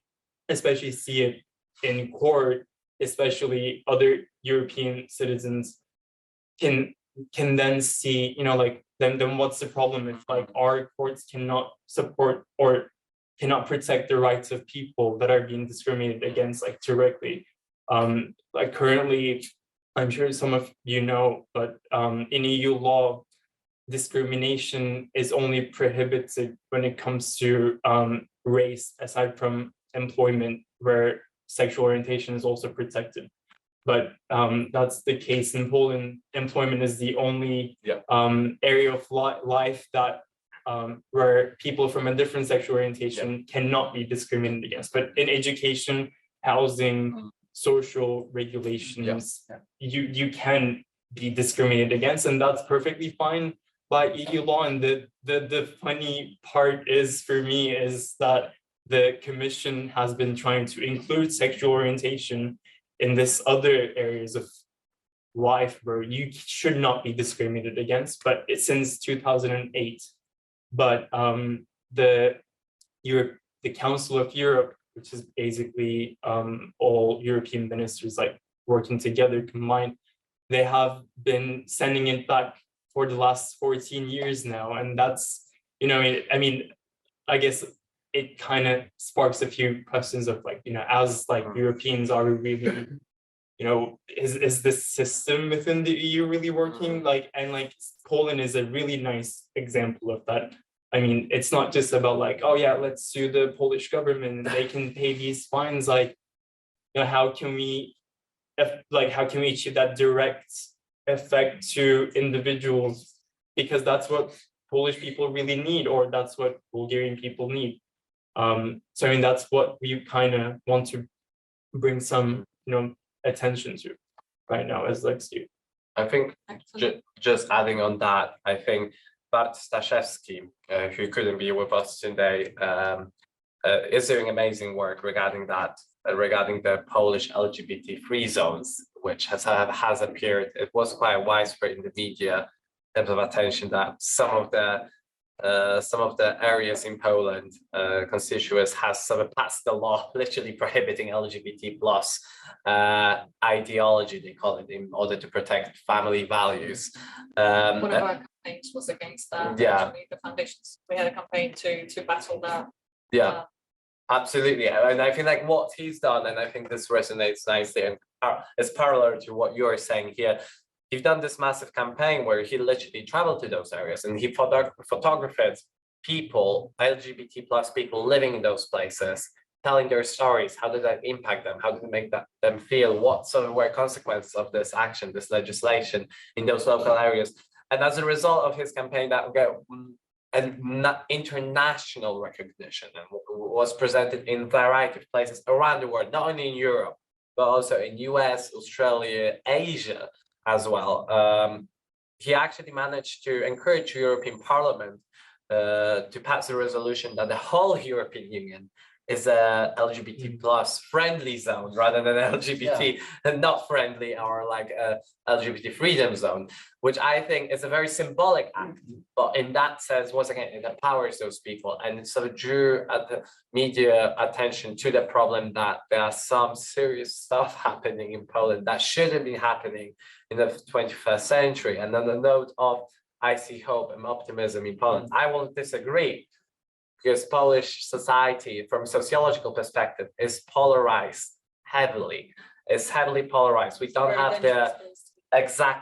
especially see it in court, especially other European citizens can then see, you know, like then what's the problem if like our courts cannot support or cannot protect the rights of people that are being discriminated against like directly. Like currently, I'm sure some of you know, but in EU law, discrimination is only prohibited when it comes to race, aside from employment, where sexual orientation is also protected. But that's the case in Poland. Employment is the only area of life that where people from a different sexual orientation cannot be discriminated against. But in education, housing, social regulations, you can be discriminated against, and that's perfectly fine by EU law. And the funny part is for me is that the Commission has been trying to include sexual orientation in this other areas of life where you should not be discriminated against, but it's since 2008. But the Council of Europe, which is basically all European ministers like working together combined, they have been sending it back for the last 14 years now. And that's, you know, I mean, I guess it kind of sparks a few questions of like, you know, as like Europeans, are we really, you know, is this system within the EU really working? Like, and like Poland is a really nice example of that. I mean, it's not just about like, oh yeah, let's sue the Polish government and they can pay these fines. Like, you know, how can we achieve that direct effect to individuals? Because that's what Polish people really need, or that's what Bulgarian people need. So I mean, that's what we kind of want to bring some, you know, attention to right now as like Steve. I think just adding on that, I think Bart Staszewski, who couldn't be with us today, is doing amazing work regarding that, regarding the Polish LGBT free zones, which has appeared. It was quite widespread in the media in terms of attention that some of the areas in Poland, constituents has sort of passed the law literally prohibiting LGBT plus ideology, they call it, in order to protect family values. One of our campaigns was against that. Yeah. Actually, the foundations, we had a campaign to battle that. Yeah, absolutely. And I feel like what he's done, and I think this resonates nicely and is parallel to what you're saying here. He's done this massive campaign where he literally traveled to those areas and he photographed people, LGBT plus people living in those places, telling their stories. How did that impact them? How did it make them feel? What sort of were consequences of this action, this legislation in those local areas? And as a result of his campaign, that got international recognition and was presented in a variety of places around the world, not only in Europe, but also in US, Australia, Asia as well. He actually managed to encourage the European Parliament to pass a resolution that the whole European Union is a LGBT plus friendly zone rather than LGBT and not friendly or like a LGBT freedom zone, which I think is a very symbolic act. But in that sense, once again, it empowers those people and it sort of drew the media attention to the problem that there are some serious stuff happening in Poland that shouldn't be happening in the 21st century. And on the note of I see hope and optimism in Poland, I will disagree. Because Polish society, from a sociological perspective, is polarized heavily. It's heavily polarized. We don't have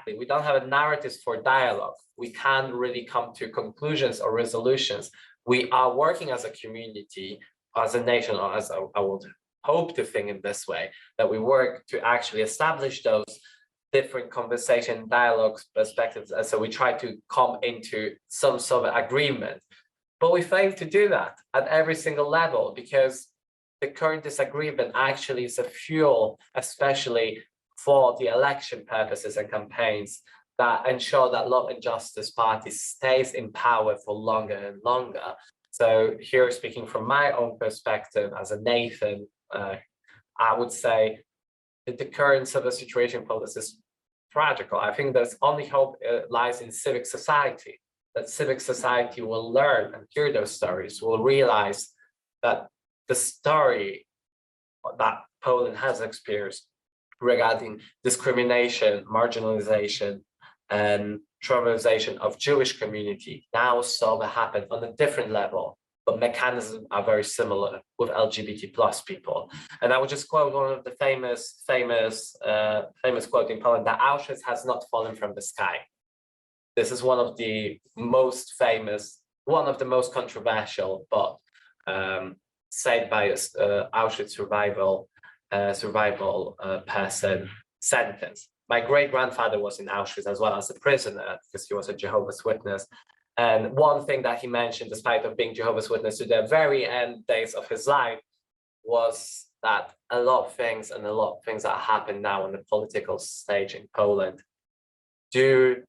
we don't have a narrative for dialogue. We can't really come to conclusions or resolutions. We are working as a community, as a nation, or as I would hope to think in this way, that we work to actually establish those different conversation, dialogues, perspectives. And so we try to come into some sort of agreement. But we fail to do that at every single level because the current disagreement actually is a fuel, especially for the election purposes and campaigns that ensure that Love and Justice Party stays in power for longer and longer. So here, speaking from my own perspective as a Nathan, I would say that the current sort of situation in Poland is tragical. I think there's only hope lies in civic society. That civic society will learn and hear those stories, will realize that the story that Poland has experienced regarding discrimination, marginalization, and traumatization of Jewish community now saw that happen on a different level, but mechanisms are very similar with LGBT plus people. And I would just quote one of the famous quote in Poland, that Auschwitz has not fallen from the sky. This is one of the most famous, one of the most controversial, but said by Auschwitz survival person sentence. My great-grandfather was in Auschwitz as well as a prisoner because he was a Jehovah's Witness. And one thing that he mentioned, despite of being Jehovah's Witness to the very end days of his life, was that a lot of things that happen now on the political stage in Poland do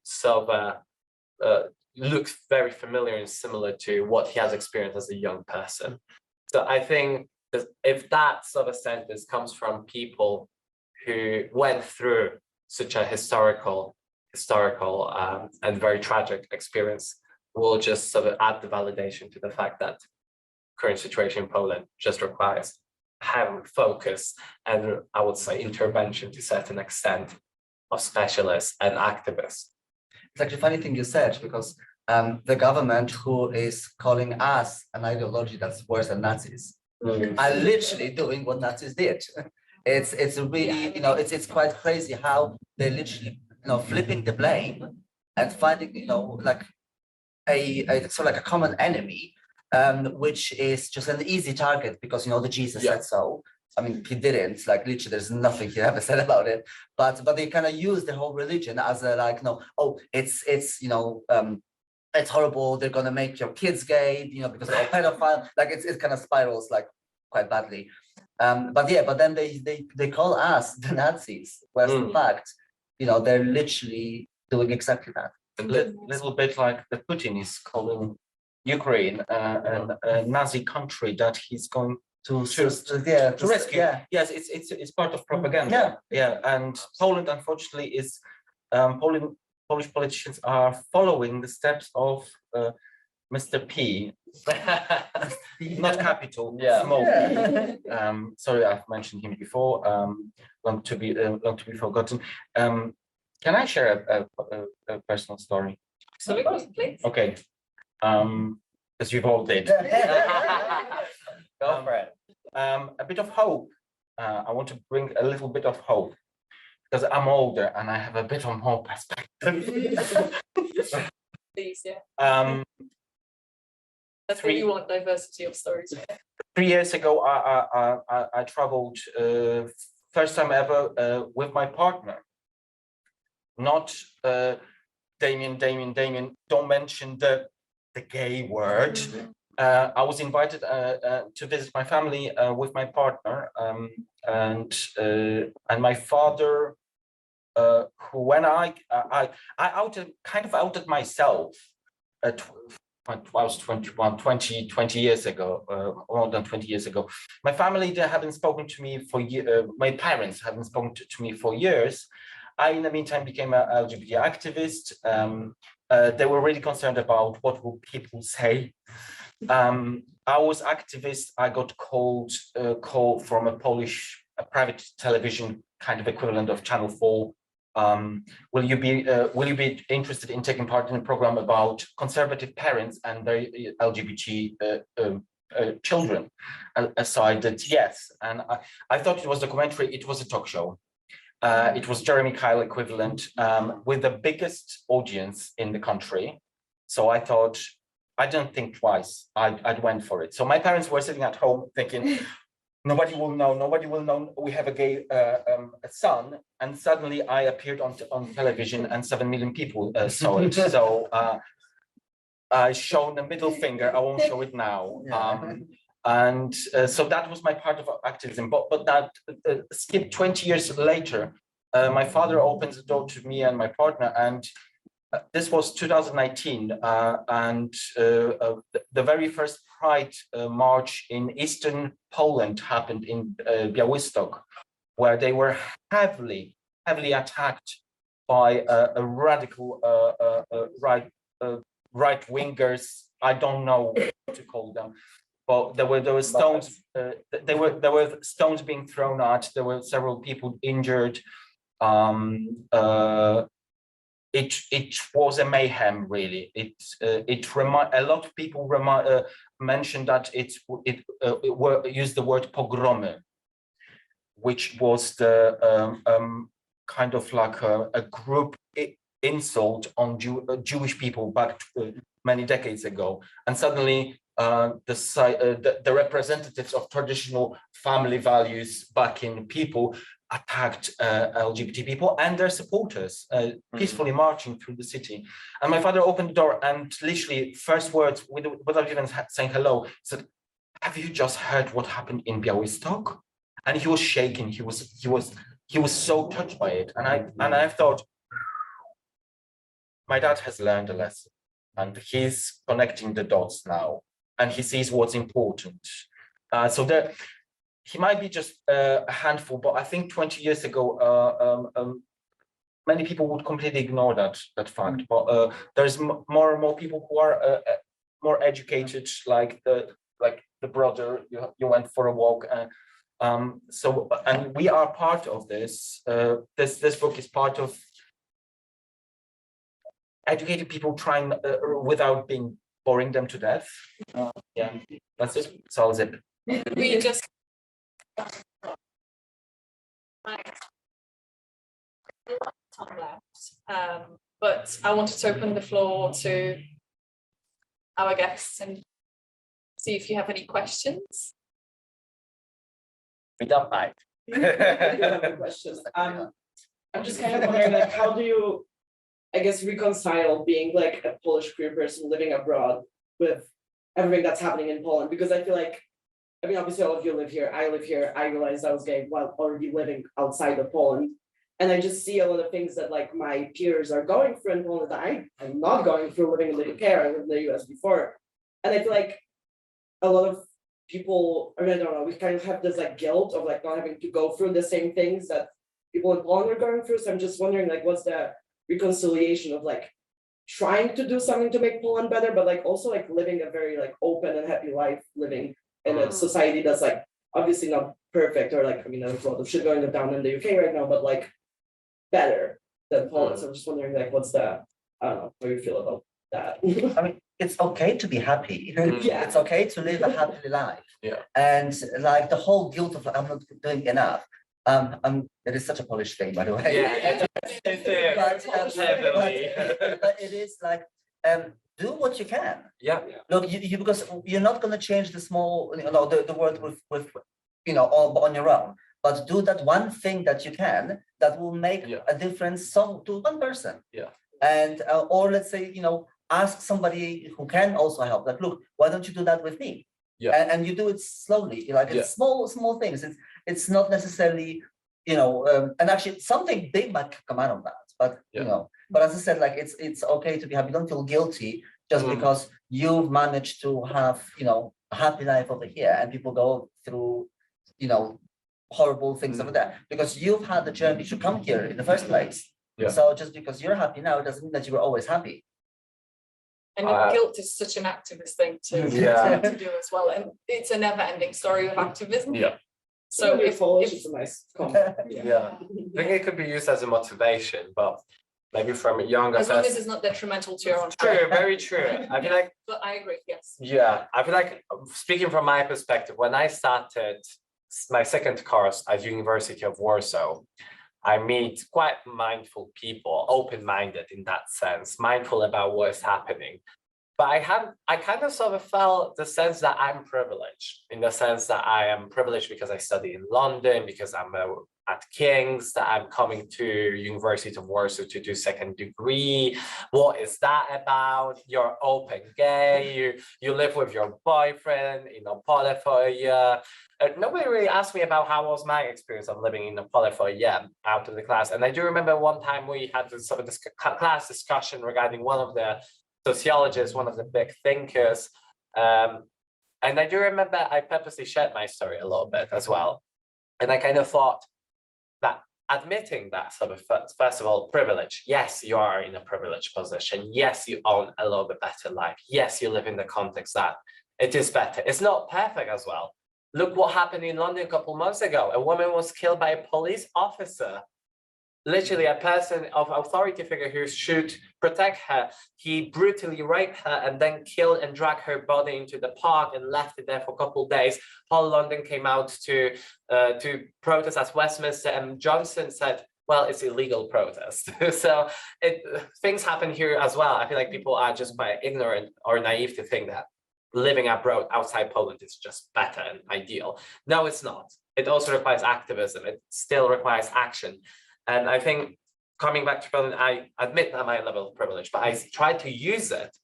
look very familiar and similar to what he has experienced as a young person. So I think if that sort of sentence comes from people who went through such a historical and very tragic experience, will just sort of add the validation to the fact that current situation in Poland just requires having focus and, I would say, intervention to a certain extent of specialists and activists. It's actually a funny thing you said, because the government, who is calling us an ideology that's worse than Nazis, are literally doing what Nazis did. It's really, you know, it's quite crazy how they literally, you know, flipping the blame and finding, you know, like a sort of like a common enemy, which is just an easy target because, you know, the Jesus said so. I mean, he didn't, like, literally there's nothing he ever said about it, but they kind of use the whole religion as a, like, no, oh, it's you know, it's horrible, they're gonna make your kids gay, you know, because they're pedophile. Like, it kind of spirals like quite badly. But then they call us the Nazis, whereas in fact, you know, they're literally doing exactly that. A little bit like the Putin is calling Ukraine a Nazi country that he's going to rescue. Yeah. Yes, it's part of propaganda. Yeah, and Poland, unfortunately, is Polish politicians are following the steps of Mr. P, not capital, small p. Sorry, I've mentioned him before. Long to be forgotten. Can I share a personal story? Absolutely, please. Okay. As you've all did. Go for it. A bit of hope. I want to bring a little bit of hope because I'm older and I have a bit of more perspective. Please, yeah. That's what you want, diversity of stories. 3 years ago, I traveled first time ever with my partner. Not Damien, don't mention the gay word. I was invited to visit my family with my partner, and my father, who when I outed myself when I was 21, 20 years ago, more than 20 years ago. My family, they haven't spoken to me for years. My parents haven't spoken to me for years. I, in the meantime, became an LGBT activist. They were really concerned about what will people say. I was activist. I got called from a Polish private television, kind of equivalent of Channel 4. Will you be interested in taking part in a program about conservative parents and their LGBT children? So I did yes, and I thought it was a documentary. It was a talk show. It was Jeremy Kyle equivalent with the biggest audience in the country. So I thought, I didn't think twice. I went for it. So my parents were sitting at home thinking, nobody will know. We have a gay son. And suddenly I appeared on television and 7 million people saw it. So I shown the middle finger. I won't show it now. So that was my part of activism. But that skip 20 years later, my father opens the door to me and my partner, and this was 2019, and the very first Pride march in Eastern Poland happened in Białystok, where they were heavily attacked by a radical right wingers. I don't know what to call them. Well, there were stones. There were stones being thrown at. There were several people injured. It was a mayhem, really. A lot of people mentioned that used the word pogromy, which was the kind of like a group insult on Jewish people back many decades ago, and suddenly the representatives of traditional family values back in people attacked LGBT people and their supporters, peacefully marching through the city. And my father opened the door and literally first words, without even saying hello, said, "Have you just heard what happened in Białystok?" And he was shaking. He was so touched by it. And I thought, my dad has learned a lesson, and he's connecting the dots now, and he sees what's important. So there, he might be just a handful, but I think 20 years ago, many people would completely ignore that fact. But there's more and more people who are more educated, like the brother you went for a walk. So, and we are part of this. This book is part of educating people, trying without boring them to death. Yeah, that's it. So I'll zip. We just. Time left, but I wanted to open the floor to our guests and see if you have any questions. We don't mind. Questions. I'm just kind of wondering, like, how do you, I guess, reconcile being like a Polish queer person living abroad with everything that's happening in Poland? Because I feel like, I mean, obviously all of you live here. I live here. I realized I was gay while already living outside of Poland. And I just see a lot of things that like my peers are going through in Poland that I'm not going through living in the UK. I lived in the US before. And I feel like a lot of people, I mean, I don't know, we kind of have this like guilt of like not having to go through the same things that people in Poland are going through. So I'm just wondering, like, what's the reconciliation of like trying to do something to make Poland better, but like also like living a very like open and happy life, living in a society that's like obviously not perfect, or like, I mean, there's a lot of shit going down in the UK right now, but like better than Poland. So I'm just wondering, like, what's the, I don't know, how you feel about that. I mean, it's okay to be happy. Yeah. It's okay to live a happy life. Yeah. And like the whole guilt of like, I'm not doing enough. It is such a Polish thing, by the way. Yeah, But it is like, do what you can. Yeah. Look, you because you're not going to change the small, the world with all on your own. But do that one thing that you can that will make a difference to one person. Yeah. And or let's say, ask somebody who can also help. Like, look, why don't you do that with me? Yeah. And you do it slowly. Like it's small things. It's not necessarily, and actually something big might come out of that. But but as I said, like it's okay to be happy. Don't feel guilty just because you've managed to have, a happy life over here, and people go through, horrible things over there, because you've had the journey to come here in the first place. Yeah. So just because you're happy now, it doesn't mean that you were always happy. And guilt is such an activist thing to do as well. And it's a never-ending story of activism. Yeah. So if Polish is a nice comment. Yeah. I think it could be used as a motivation, but maybe from a younger as long as it's not detrimental to your own True, very true. I feel like, but I agree, yes. yeah, I feel like, speaking from my perspective, when I started my second course at University of Warsaw, I meet quite mindful people, open-minded in that sense, mindful about what is happening. But I kind of sort of felt the sense that I'm privileged, in the sense that I am privileged because I study in London, because I'm at King's, that I'm coming to University of Warsaw to do second degree. What is that about? You're open gay, you live with your boyfriend in Opole for a year. Nobody really asked me about how was my experience of living in Opole for a year out of the class. And I do remember one time we had sort of this class discussion regarding one of the sociologists, one of the big thinkers. And I do remember I purposely shared my story a little bit as well. And I kind of thought that admitting that sort of, first of all, privilege. Yes, you are in a privileged position. Yes, you own a little bit better life. Yes, you live in the context that it is better. It's not perfect as well. Look what happened in London a couple months ago. A woman was killed by a police officer. Literally a person of authority figure who should protect her. He brutally raped her and then killed and dragged her body into the park and left it there for a couple of days. Whole London came out to protest at Westminster, and Johnson said, well, it's illegal protest. So things happen here as well. I feel like people are just quite ignorant or naive to think that living abroad outside Poland is just better and ideal. No, it's not. It also requires activism. It still requires action. And I think coming back to Poland, I admit that my level of privilege, but I try to use it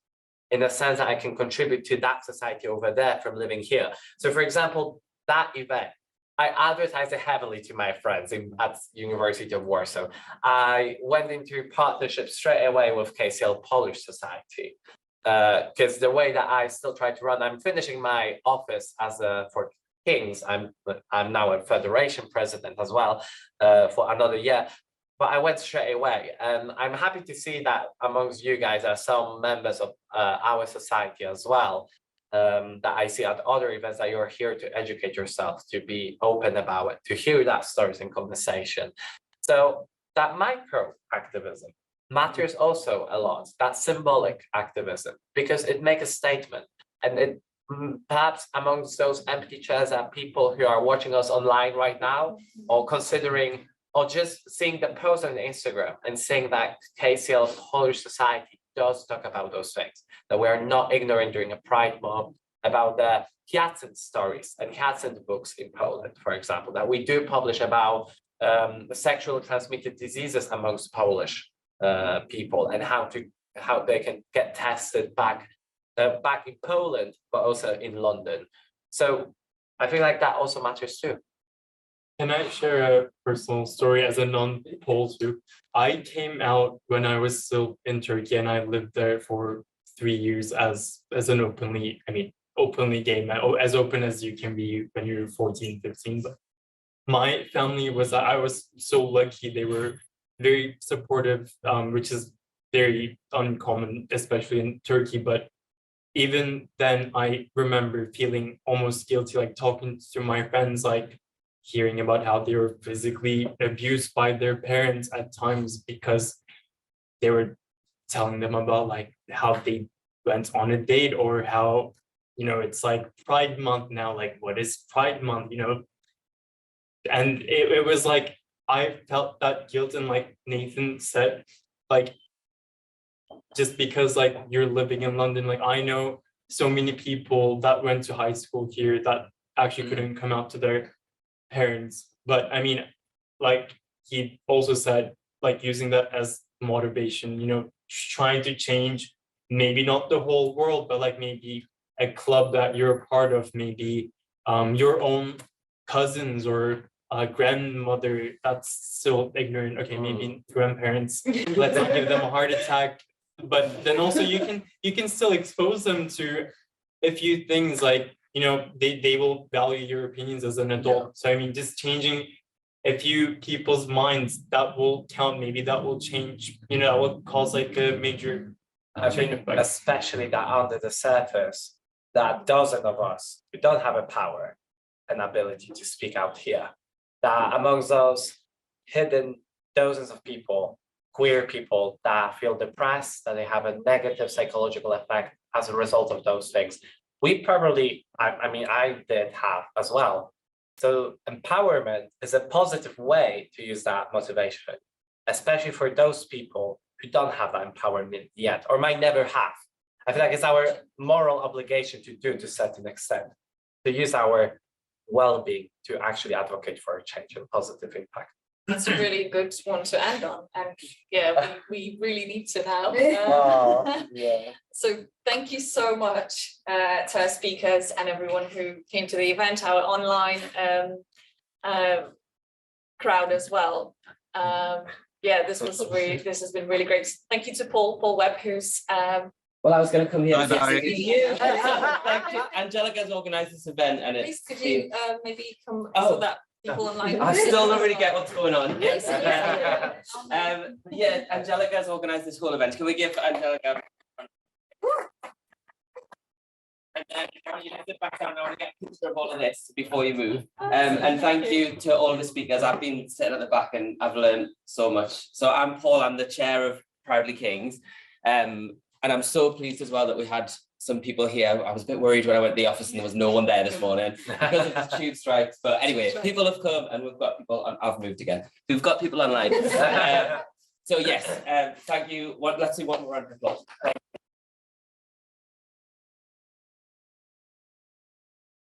in a sense that I can contribute to that society over there from living here. So for example, that event, I advertised it heavily to my friends at University of Warsaw. I went into partnership straight away with KCL Polish Society, because the way that I still try to run, I'm finishing my office as for Kings. I'm now a federation president as well for another year. But I went straight away, and I'm happy to see that amongst you guys are some members of our society as well. That I see at other events, that you're here to educate yourself, to be open about it, to hear that stories in conversation. So that micro activism matters also a lot, that symbolic activism, because it makes a statement. And it perhaps amongst those empty chairs are people who are watching us online right now, or considering, or just seeing the post on Instagram and seeing that KCL Polish Society does talk about those things, that we are not ignorant during a Pride Month about the hyacinth stories and hyacinth books in Poland, for example, that we do publish about sexually transmitted diseases amongst Polish people, and how they can get tested back in Poland, but also in London. So I feel like that also matters too. Can I share a personal story as a non-Pole too? I came out when I was still in Turkey, and I lived there for 3 years as an openly gay man, as open as you can be when you're 14, 15. But my family I was so lucky. They were very supportive, which is very uncommon, especially in Turkey. But even then, I remember feeling almost guilty, like talking to my friends, like hearing about how they were physically abused by their parents at times because they were telling them about like how they went on a date, or how, it's like Pride Month now, like what is Pride Month, and it was like, I felt that guilt, and like Nathan said, like, just because like you're living in London, like I know so many people that went to high school here that actually couldn't come out to their parents. But I mean, like he also said, like using that as motivation, trying to change maybe not the whole world, but like maybe a club that you're a part of, maybe your own cousins or grandmother that's still ignorant. Okay, maybe grandparents, let's not give them a heart attack. But then also you can still expose them to a few things, like they will value your opinions as an adult. So I mean, just changing a few people's minds, that will count. Maybe that will change, that will cause like a major change effect. Especially that under the surface, that dozens of us who don't have a power and ability to speak out here, that amongst those hidden dozens of people, queer people that feel depressed, that they have a negative psychological effect as a result of those things. We probably, I did have as well. So empowerment is a positive way to use that motivation, especially for those people who don't have that empowerment yet, or might never have. I feel like it's our moral obligation to do to a certain extent, to use our well-being to actually advocate for a change and positive impact. That's a really good one to end on, and yeah, we really need to now. Yeah. So thank you so much to our speakers and everyone who came to the event, our online crowd as well. This has been really great. Thank you to Paul Webb, who's well, I was going to come here. Bye-bye. Thank you. Angelica's organised this event, and please could you maybe come so that people online. I still don't really get what's going on. Yes. Angelica's organised this whole event. Can we give Angelica? You can sit back down. I want to get a picture of all of this before you move. And thank you to all of the speakers. I've been sitting at the back and I've learned so much. So I'm Paul, I'm the chair of Proudly Kings. And I'm so pleased as well that we had some people here. I was a bit worried when I went to the office and there was no one there this morning because of the tube strikes. But anyway, people have come and we've got people on, I've moved again. We've got people online. So yes, thank you. Let's see one more round of applause.